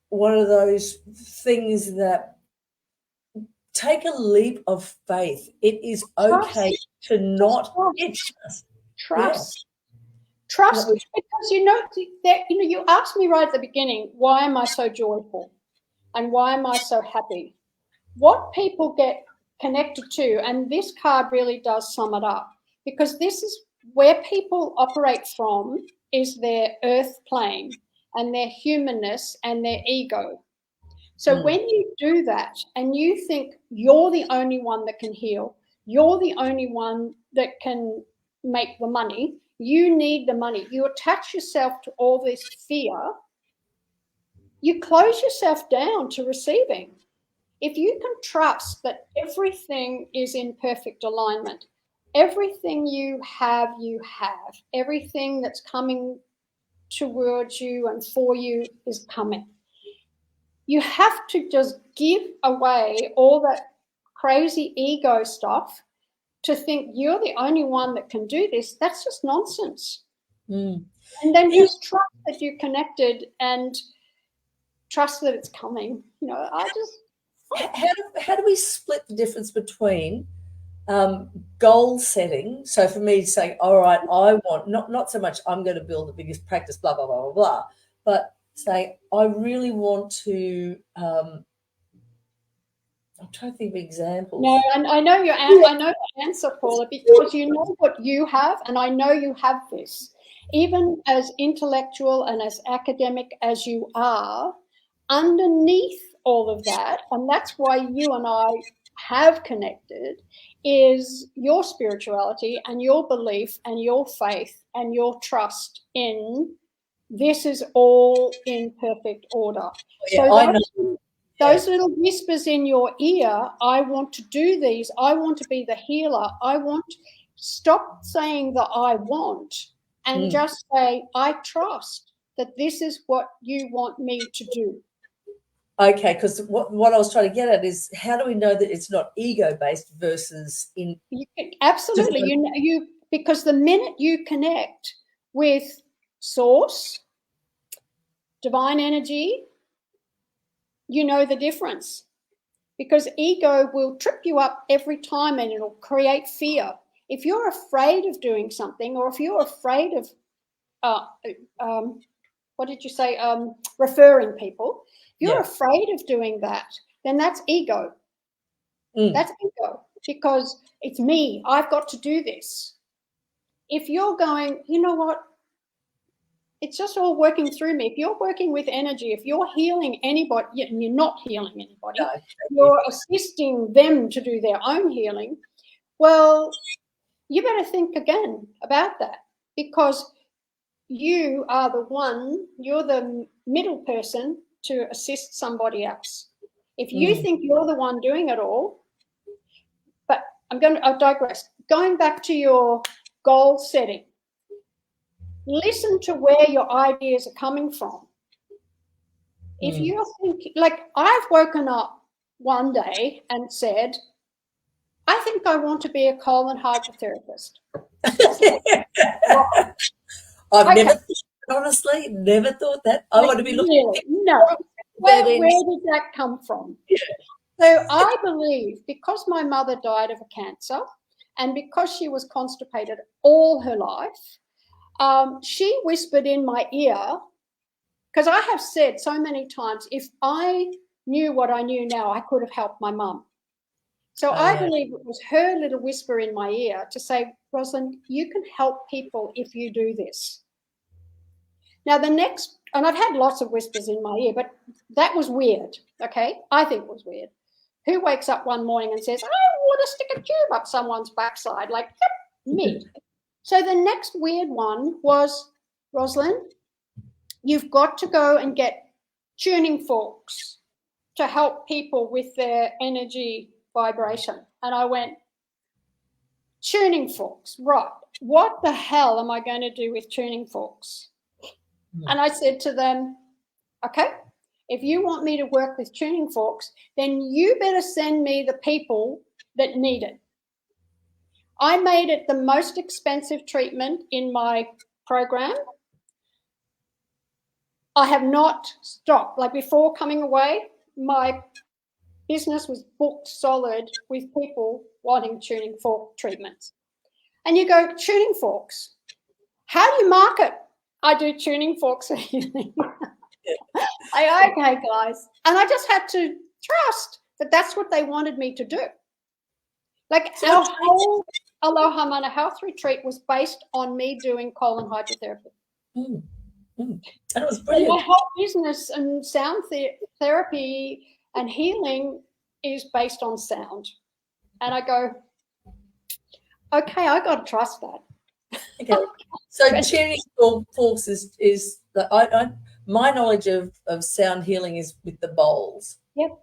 one of those things that take a leap of faith. It is okay to not trust. Trust, because you asked me right at the beginning, why am I so joyful and why am I so happy? What people get connected to, and this card really does sum it up, because this is where people operate from, is their earth plane and their humanness and their ego. So when you do that and you think you're the only one that can heal, you're the only one that can make the money, you need the money, you attach yourself to all this fear, you close yourself down to receiving. If you can trust that everything is in perfect alignment, everything you have, everything that's coming towards you and for you is coming. You have to just give away all that crazy ego stuff to think you're the only one that can do this. That's just nonsense. And then just trust that you're connected and trust that it's coming. How do we split the difference between goal setting? So for me, saying, all right, I want not so much I'm going to build the biggest practice, blah blah blah blah blah, but saying I really want to. I'm trying to think of examples. No, and I know I know the answer, Paula, because you know what you have, and I know you have this. Even as intellectual and as academic as you are, underneath all of that, and that's why you and I have connected, is your spirituality and your belief and your faith and your trust in this is all in perfect order. Yeah, so those little whispers in your ear, I want to do these, I want to be the healer, I want, stop saying that I want and just say, I trust that this is what you want me to do. Okay, because what I was trying to get at is, how do we know that it's not ego-based versus in? Absolutely, you because the minute you connect with source, divine energy, you know the difference. Because ego will trip you up every time and it'll create fear. If you're afraid of doing something, or if you're afraid of, what did you say, referring people, if you're afraid of doing that, then that's ego. That's ego, because it's me, I've got to do this. If you're going, you know what, it's just all working through me. If you're working with energy, if you're healing anybody, and you're not healing anybody, you're assisting them to do their own healing, well, you better think again about that, because you are the one, you're the middle person to assist somebody else. If you think you're the one doing it all, but I'll digress. Going back to your goal setting, listen to where your ideas are coming from. If you're thinking, like, I've woken up one day and said, I think I want to be a colon hydrotherapist. I've honestly never thought that. I want to be looking. No. Where did that come from? Yeah. So I believe, because my mother died of a cancer and because she was constipated all her life, she whispered in my ear, because I have said so many times, if I knew what I knew now, I could have helped my mum. So I believe it was her little whisper in my ear to say, Roslyn, you can help people if you do this. Now the next, and I've had lots of whispers in my ear, but that was weird, okay? I think it was weird. Who wakes up one morning and says, I want to stick a tube up someone's backside? Like, yep, me. So the next weird one was, Roslyn, you've got to go and get tuning forks to help people with their energy vibration. And I went, tuning forks, right. What the hell am I going to do with tuning forks? And I said to them, okay, if you want me to work with tuning forks, then you better send me the people that need it. I made it the most expensive treatment in my program. I have not stopped. Like, before coming away, my business was booked solid with people wanting tuning fork treatments. And you go, tuning forks, how do you market? I do tuning forks for healing. Okay, guys. And I just had to trust that that's what they wanted me to do. Like, our whole Aloha Mana Health Retreat was based on me doing colon hydrotherapy. That was brilliant. And my whole business and sound therapy and healing is based on sound. And I go, okay, I got to trust that. Okay. So tuning forks is my knowledge of sound healing is with the bowls. Yep.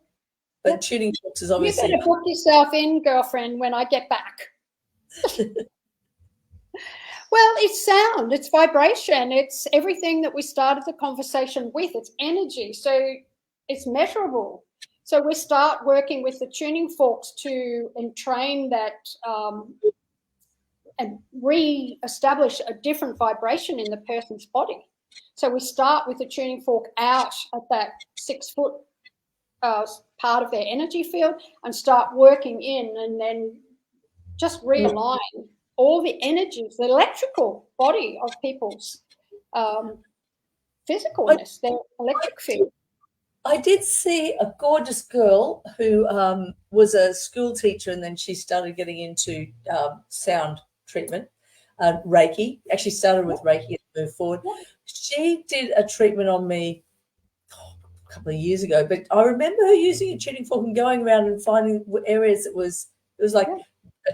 But tuning forks is obviously. You better book yourself in, girlfriend, when I get back. Well, it's sound, it's vibration, it's everything that we started the conversation with. It's energy, so it's measurable. So we start working with the tuning forks to entrain that and re-establish a different vibration in the person's body. So we start with the tuning fork out at that 6 foot part of their energy field and start working in, and then just realign all the energies, the electrical body of people's physicalness, their electric field. I did see a gorgeous girl who was a school teacher, and then she started getting into sound treatment. Reiki. Actually started with Reiki and moved forward. She did a treatment on me a couple of years ago, but I remember her using a tuning fork and going around and finding areas it was like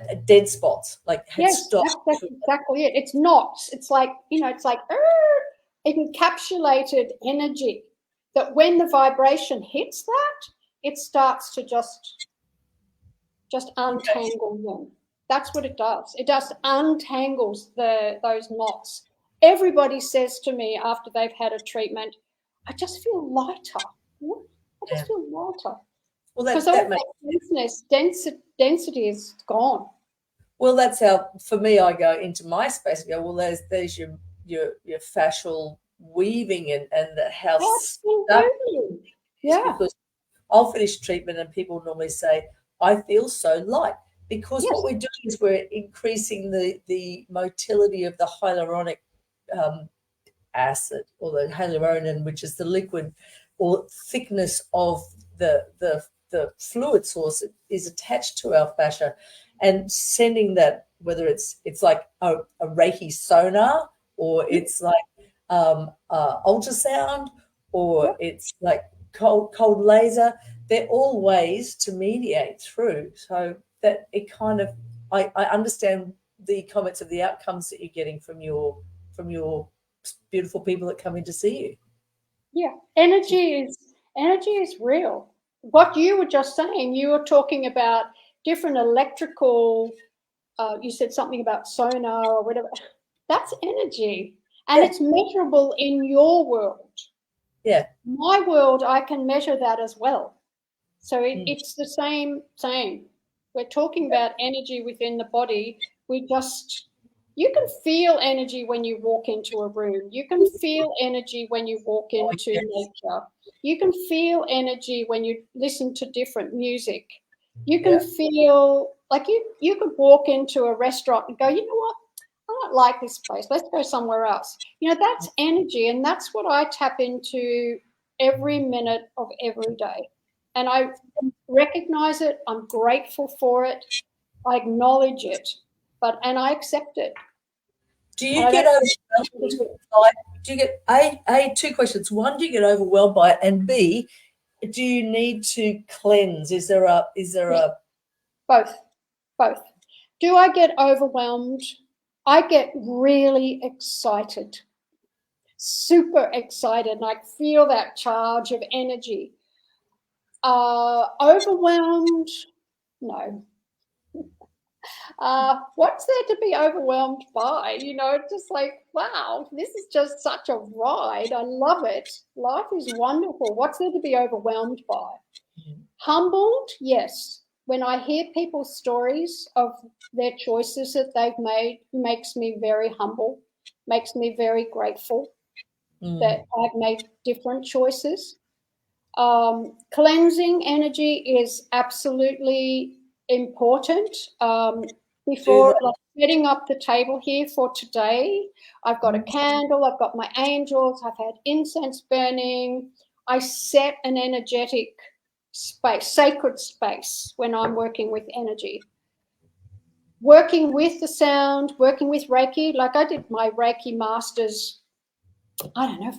a dead spots, like had stopped. That's exactly it. It's knots. It's like, it's like encapsulated energy that when the vibration hits that, it starts to just untangle them. That's what it does. It just untangles those knots. Everybody says to me after they've had a treatment, I just feel lighter. I just feel lighter. Well, because all that density is gone. Well, that's how, for me, I go into my space and go, well, there's your fascial weaving and the house. Absolutely. Yeah. Because I'll finish treatment and people normally say, I feel so light. Because what we're doing is we're increasing the motility of the hyaluronic acid, or the hyaluronan, which is the liquid or thickness of the fluid source is attached to our fascia, and sending that, whether it's like a Reiki sonar, or it's like ultrasound, or it's like cold laser. They're all ways to mediate through, so that it kind of, I understand the comments of the outcomes that you're getting from your beautiful people that come in to see you. Yeah, energy is real. What you were just saying, you were talking about different electrical, you said something about sonar or whatever. That's energy, and it's measurable in your world. Yeah. My world, I can measure that as well. So it's the same. We're talking about energy within the body. You can feel energy when you walk into a room. You can feel energy when you walk into nature. You can feel energy when you listen to different music. You can feel like you could walk into a restaurant and go, you know what? I don't like this place. Let's go somewhere else. That's energy, and that's what I tap into every minute of every day. And I recognize it. I'm grateful for it. I acknowledge it, and I accept it. Do you get overwhelmed by it? Do you get two questions? One, do you get overwhelmed by it? And B, do you need to cleanse? Is there a both? Do I get overwhelmed? I get really excited, super excited, and I feel that charge of energy. Overwhelmed? No. What's there to be overwhelmed by? Just like, wow, this is just such a ride. I love it. Life is wonderful. What's there to be overwhelmed by? Humbled? Yes. When I hear people's stories of their choices that they've made, makes me very humble, makes me very grateful that I've made different choices. Cleansing energy is absolutely important. Before setting up the table here for today, I've got a candle, I've got my angels, I've had incense burning. I set an energetic space, sacred space, when I'm working with energy. Working with the sound, working with Reiki, like I did my Reiki masters,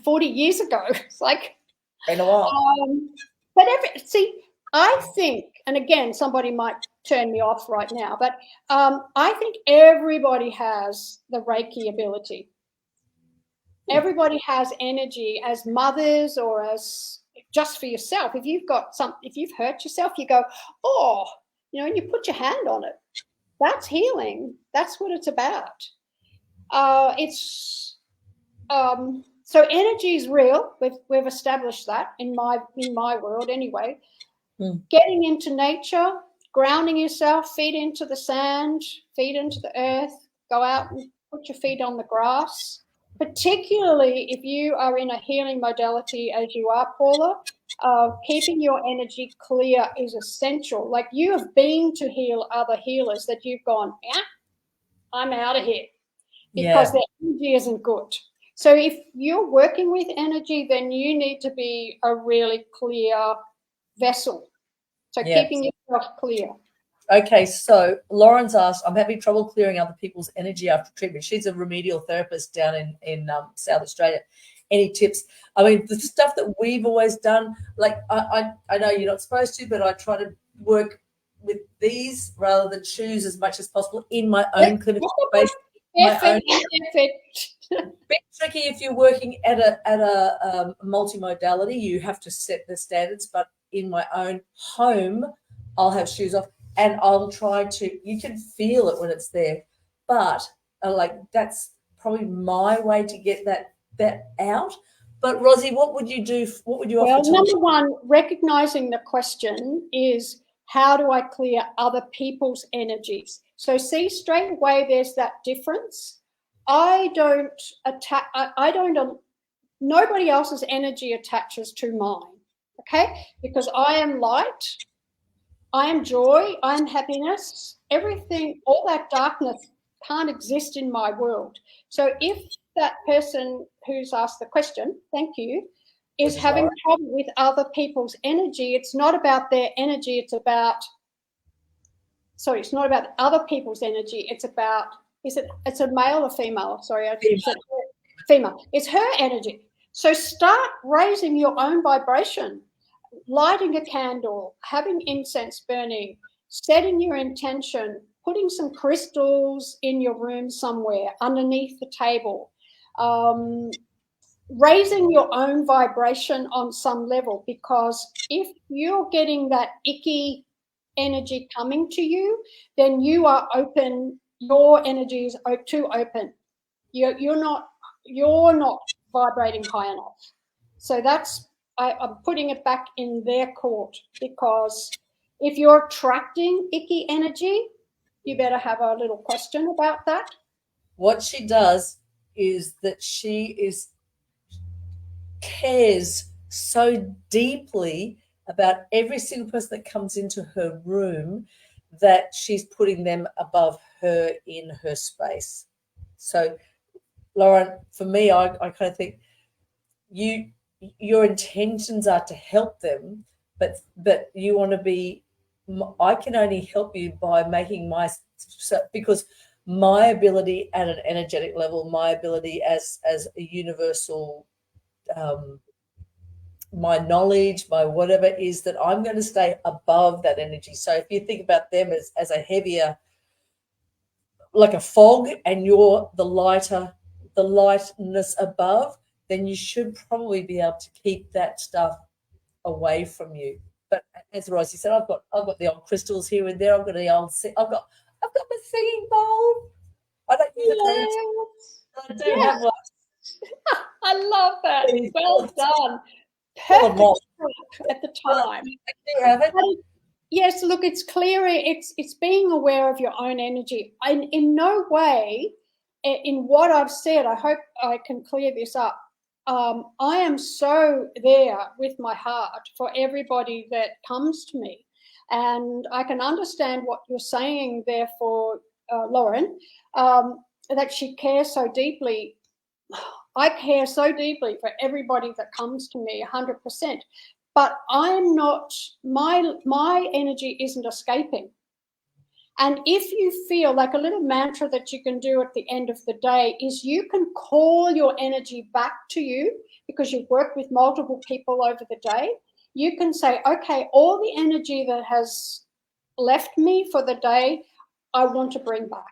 40 years ago. It's like, been a while. But I think, and again, somebody might turn me off right now, but I think everybody has the Reiki ability. Everybody has energy as mothers, or as just for yourself. If you've hurt yourself, you go, and you put your hand on it. That's healing. That's what it's about. So energy is real. We've established that in my world anyway. Getting into nature, grounding yourself, feet into the sand, feet into the earth, go out and put your feet on the grass. Particularly if you are in a healing modality as you are, Paula, keeping your energy clear is essential. Like, you have been to heal other healers that you've gone, I'm out of here, because their energy isn't good. So if you're working with energy, then you need to be a really clear vessel. So keeping yourself clear. Okay, so Lauren's asked, I'm having trouble clearing other people's energy after treatment. She's a remedial therapist down in South Australia. Any tips? I mean, the stuff that we've always done, like I know you're not supposed to, but I try to work with these rather than choose as much as possible in my own clinical space. Bit tricky if you're working at a multimodality. You have to set the standards, but in my own home, I'll have shoes off and I'll try to. You can feel it when it's there, but like that's probably my way to get that out. But Rosie, what would you do? What would you offer? Well, number one, recognizing the question is, how do I clear other people's energies? So see straight away there's that difference. I don't attack, nobody else's energy attaches to mine, okay? Because I am light, I am joy, I am happiness, everything, all that darkness can't exist in my world. So if that person who's asked the question, thank you, is having trouble with other people's energy, it's not about their energy, it's about other people's energy, it's about, it's a male or female? Sorry, I said female. It's her energy. So start raising your own vibration, lighting a candle, having incense burning, setting your intention, putting some crystals in your room somewhere, underneath the table, raising your own vibration on some level, because if you're getting that icky energy coming to you, then you are open, your energy is too open. You're not vibrating high enough. So that's, I'm putting it back in their court, because if you're attracting icky energy, you better have a little question about that. What she does is that she cares so deeply about every single person that comes into her room that she's putting them above her in her space. So, Lauren, for me, I kind of think your intentions are to help them, but you want to be, I can only help you by making because my ability at an energetic level, my ability as a universal, my knowledge, my whatever, is that I'm going to stay above that energy. So if you think about them as a heavier, like a fog, and you're the lightness above, then you should probably be able to keep that stuff away from you. But as Rosie said, I've got the old crystals here and there. I've got my singing bowl. I don't use it. I do have one. I love that. Well done. Perfect at the time. I do have it. Yes, look, it's clearing. It's being aware of your own energy. In no way, in what I've said, I hope I can clear this up. I am so there with my heart for everybody that comes to me. And I can understand what you're saying there for Lauren, that she cares so deeply. I care so deeply for everybody that comes to me, 100%. But I'm not, my energy isn't escaping. And if you feel like a little mantra that you can do at the end of the day is you can call your energy back to you, because you've worked with multiple people over the day. You can say, okay, all the energy that has left me for the day, I want to bring back.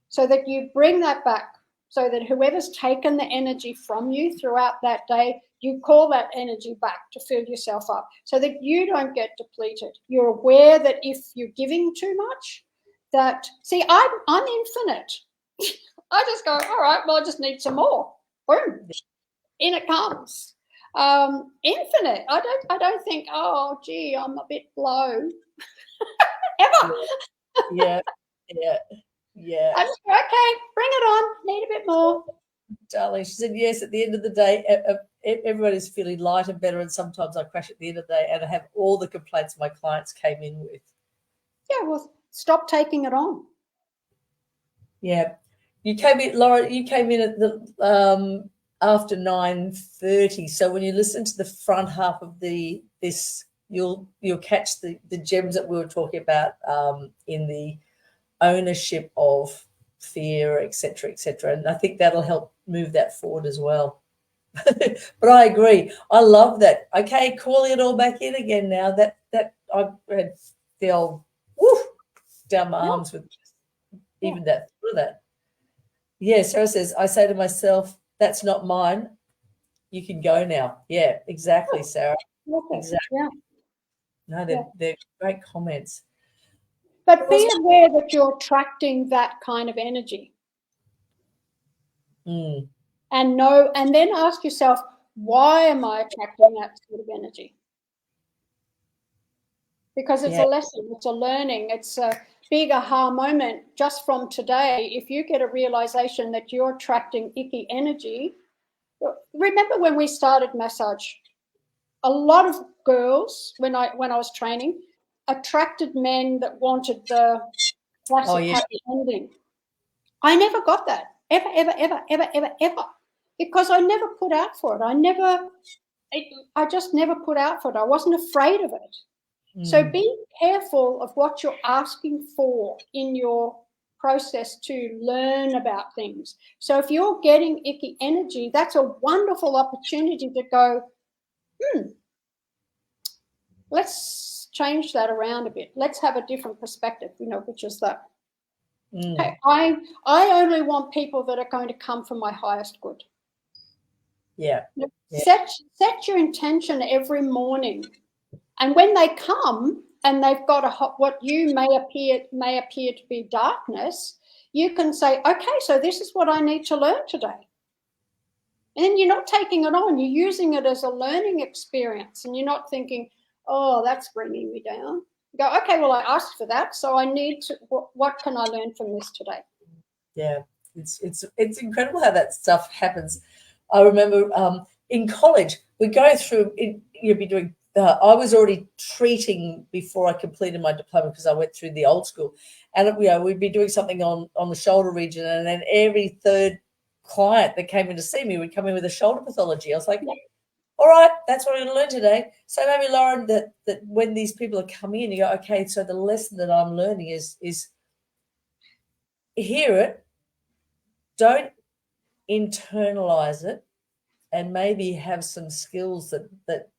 So that you bring that back, so that whoever's taken the energy from you throughout that day, you call that energy back to fill yourself up, so that you don't get depleted. You're aware that if you're giving too much, that, see, I'm infinite. I just go, all right, well, I just need some more. Boom, in it comes. Infinite. I don't think, oh, gee, I'm a bit low. Ever. Yeah. I just go, okay, bring it on. Need a bit more. Darling, she said, yes, at the end of the day, everybody's feeling lighter, better, and sometimes I crash at the end of the day and I have all the complaints my clients came in with. Yeah, well, stop taking it on. Yeah. You came in, Laura, you came in at after 9:30. So when you listen to the front half of this you'll catch the gems that we were talking about in the ownership of fear, etc., etc. And I think that'll help move that forward as well. But I agree. I love that. Okay, calling it all back in again now. That I had the old woof down my arms with even that through that. Yeah, Sarah says, I say to myself, that's not mine. You can go now. Yeah, exactly, Sarah. Exactly. Yeah. No, they're great comments. But be aware that you're attracting that kind of energy. Mm. And then ask yourself, why am I attracting that sort of energy? Because it's a lesson, it's a learning, it's a big aha moment just from today. If you get a realization that you're attracting icky energy, remember when we started massage, a lot of girls, when I was training, attracted men that wanted the classic happy ending. I never got that, ever, because I never put out for it. I just never put out for it. I wasn't afraid of it. So be careful of what you're asking for in your process to learn about things. So if you're getting icky energy, that's a wonderful opportunity to go, let's change that around a bit. Let's have a different perspective, which is that. Okay, I only want people that are going to come for my highest good. Yeah. Set your intention every morning. And when they come and they've got what you may appear to be darkness, you can say, okay, so this is what I need to learn today. And then you're not taking it on, you're using it as a learning experience, and you're not thinking, oh, that's bringing me down. You go, okay, well, I asked for that, so I need to, what can I learn from this today? Yeah, it's incredible how that stuff happens. I remember in college, we go through, you'd be doing, I was already treating before I completed my diploma because I went through the old school. And, we'd be doing something on the shoulder region, and then every third client that came in to see me would come in with a shoulder pathology. I was like, all right, that's what I'm going to learn today. So maybe, Lauren, that when these people are coming in, you go, okay, so the lesson that I'm learning is hear it, don't internalize it, and maybe have some skills that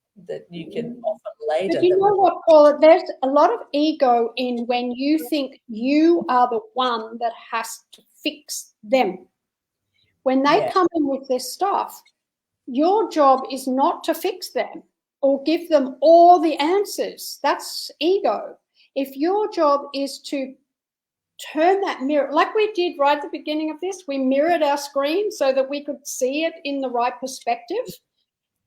you can offer later. But you know what, Paula? There's a lot of ego in when you think you are the one that has to fix them. When they come in with their stuff, your job is not to fix them or give them all the answers. That's ego. If your job is to turn that mirror, like we did right at the beginning of this, we mirrored our screen so that we could see it in the right perspective.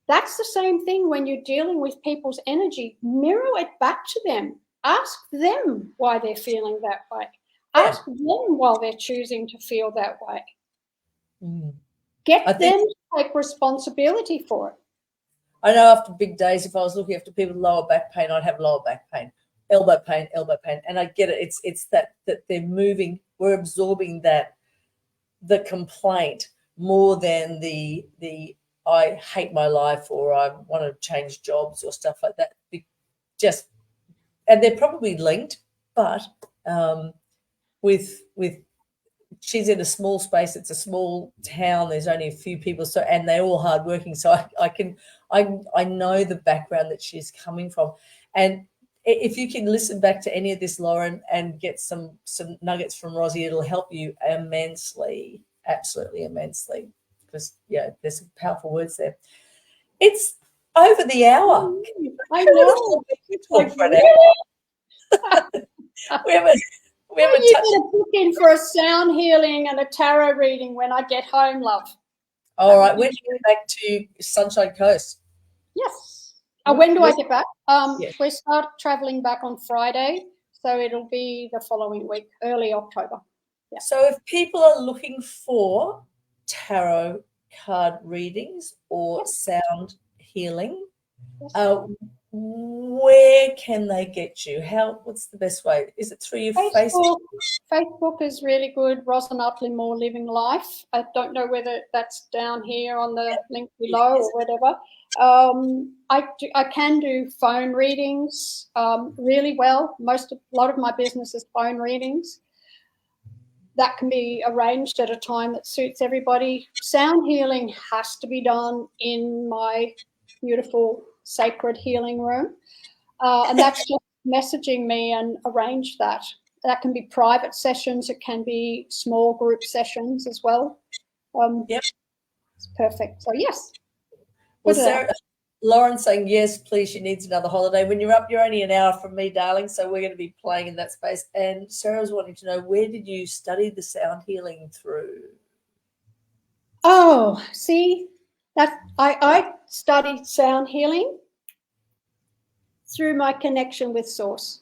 That's the same thing when you're dealing with people's energy. Mirror it back to them. Ask them why they're feeling that way. Ask them why they're choosing to feel that way. Get them to take responsibility for it. I know after big days, if I was looking after people with lower back pain, I'd have lower back pain, elbow pain, and I get it. It's that they're moving. We're absorbing the complaint more than the I hate my life or I want to change jobs or stuff like that. And they're probably linked, but with she's in a small space. It's a small town. There's only a few people, and they're all hardworking. So I know the background that she's coming from, and if you can listen back to any of this, Lauren, and get some nuggets from Rosie, it'll help you immensely, absolutely immensely. Because there's some powerful words there. It's over the hour. I know. Talk for an hour. we haven't You're book in for a sound healing and a tarot reading when I get home, love. All right. When do you get back to Sunshine Coast? Yes. When do I get back? We start traveling back on Friday, so it'll be the following week, early October. Yeah. So if people are looking for tarot card readings or sound healing, where can they get you? What's the best way? Is it through your Facebook? Facebook is really good. Roslyn Uttleymoore, Living Life. I don't know whether that's down here on the link below or whatever. I can do phone readings really well. A lot of my business is phone readings. That can be arranged at a time that suits everybody. Sound healing has to be done in my beautiful sacred healing room. And that's just messaging me and arrange that. That can be private sessions. It can be small group sessions as well. Yep. It's perfect. So, yes. Well, Sarah, Lauren's saying, yes, please, she needs another holiday. When you're up, you're only an hour from me, darling, so we're going to be playing in that space. And Sarah's wanting to know, where did you study the sound healing through? Oh, see, that I studied sound healing through my connection with Source.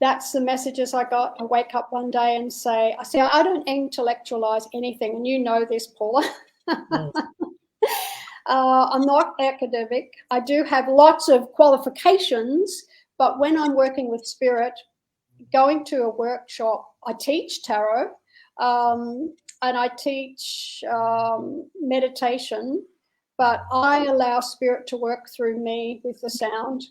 That's the messages I got. I wake up one day and say, I don't intellectualize anything, and you know this, Paula. I'm not academic. I do have lots of qualifications, but when I'm working with spirit, going to a workshop, I teach tarot, and I teach meditation, but I allow spirit to work through me with the sound,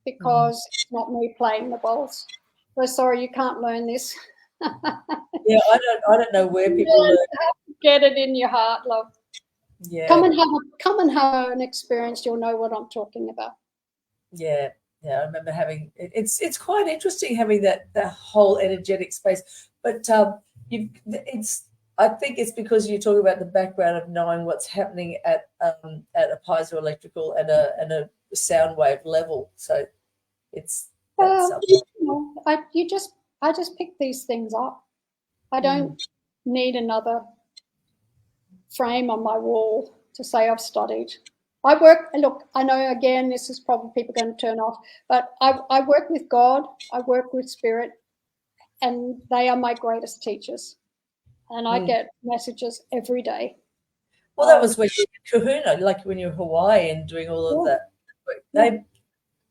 because it's not me playing the bowls. So sorry, you can't learn this. Yeah, I don't know where people learn. Get it in your heart, love. Yeah. Come and have an experience. You'll know what I'm talking about. Yeah. I remember having it's quite interesting having that whole energetic space. But I think it's because you talk about the background of knowing what's happening at a piezoelectrical and a sound wave level. So it's I just pick these things up. I don't need another frame on my wall to say I've studied. I know again, this is probably people going to turn off, but I work with God, I work with spirit, and they are my greatest teachers. And I get messages every day. Well, that was when you were kahuna, like when you're Hawaii and doing all of that.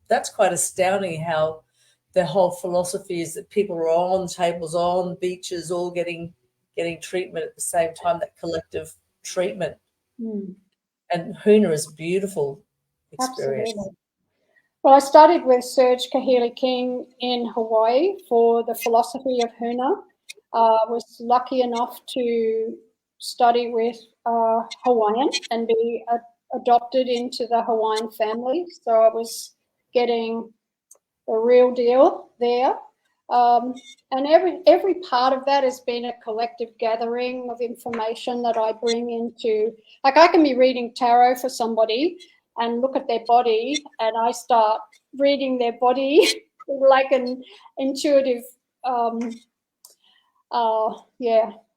That's quite astounding how the whole philosophy is that people are on tables, on beaches, all getting treatment at the same time, that collective treatment. And Huna is a beautiful experience. Absolutely. Well, I studied with Serge Kahili King in Hawaii for the philosophy of Huna. Was lucky enough to study with Hawaiian and be adopted into the Hawaiian family. So I was getting the real deal there. And every part of that has been a collective gathering of information that I bring into, like I can be reading tarot for somebody and look at their body, and I start reading their body like an intuitive,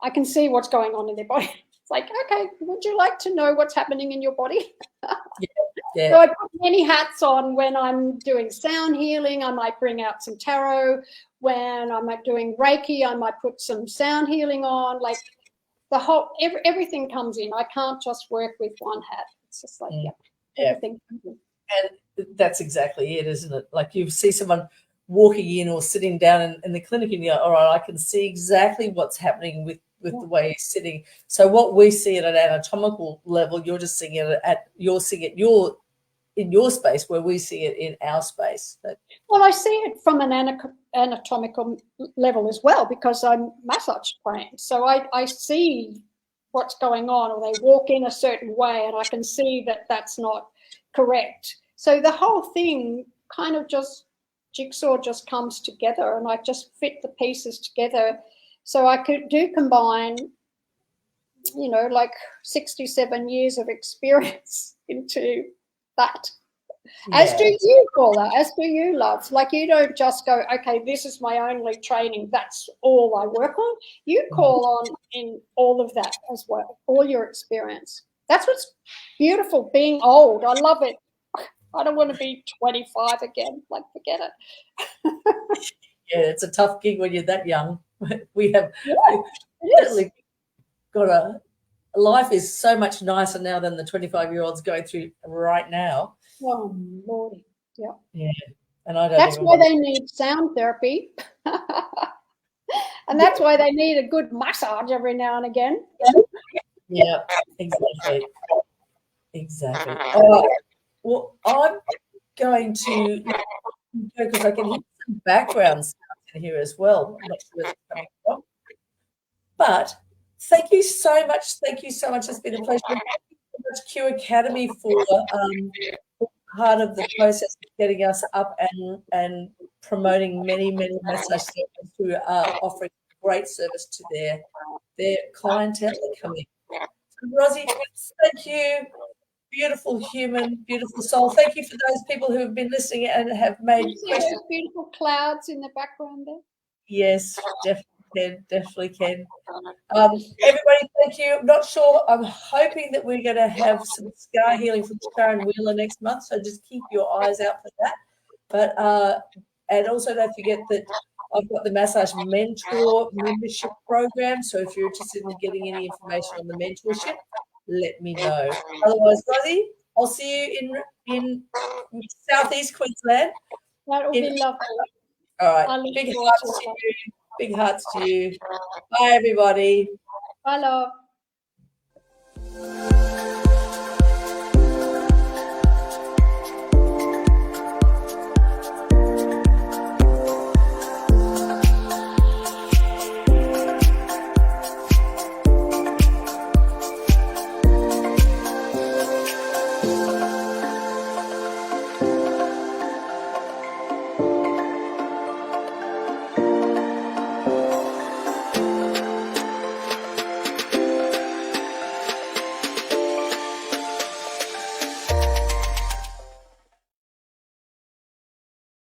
I can see what's going on in their body. It's like, okay, would you like to know what's happening in your body? Yeah. So I put many hats on when I'm doing sound healing. I might bring out some tarot. When I'm doing Reiki, I might put some sound healing on. Like the whole, everything comes in. I can't just work with one hat. It's just like, everything comes in. And that's exactly it, isn't it? Like you see someone walking in or sitting down in the clinic and you're, all right, I can see exactly what's happening with the way he's sitting. So what we see at an anatomical level, you're just seeing it in your space, where we see it in our space. Well, I see it from an anatomical level as well, because I'm massage trained. So I see what's going on, or they walk in a certain way and I can see that that's not correct. So the whole thing kind of just, jigsaw just comes together, and I just fit the pieces together. So I could combine, like 67 years of experience into that. As do you, Paula, as do you, love. Like you don't just go, okay, this is my only training, that's all I work on. You call on in all of that as well, all your experience. That's what's beautiful, being old. I love it. I don't want to be 25 again. Like, forget it. Yeah, it's a tough gig when you're that young. We have certainly got life is so much nicer now than the 25-year-olds going through right now. Oh, Lordy. Yeah. Yeah. And I don't. That's why they need sound therapy. And that's why they need a good massage every now and again. Yeah, exactly. Exactly. All right. Well, I'm going to because I can hear some background sounds in here as well. I'm not sure where that's coming from. But thank you so much. Thank you so much. It's been a pleasure. Thank you so much, Q Academy, for part of the process of getting us up and promoting many massage therapists who are offering great service to their clientele that come in. So, Rosie, thank you. Beautiful human, beautiful soul. Thank you for those people who have been listening and have made You see questions. those beautiful clouds in the background there? Yes, definitely can. Everybody, thank you. I'm not sure. I'm hoping that we're going to have some scar healing from Sharon Wheeler next month, so just keep your eyes out for that. But and also don't forget that I've got the Massage Mentor membership program, so if you're interested in getting any information on the mentorship, let me know. Otherwise, Rosie, I'll see you in Southeast Queensland. That will be lovely. All right. Big hearts to you. Big hearts to you. Bye, everybody. Bye, love.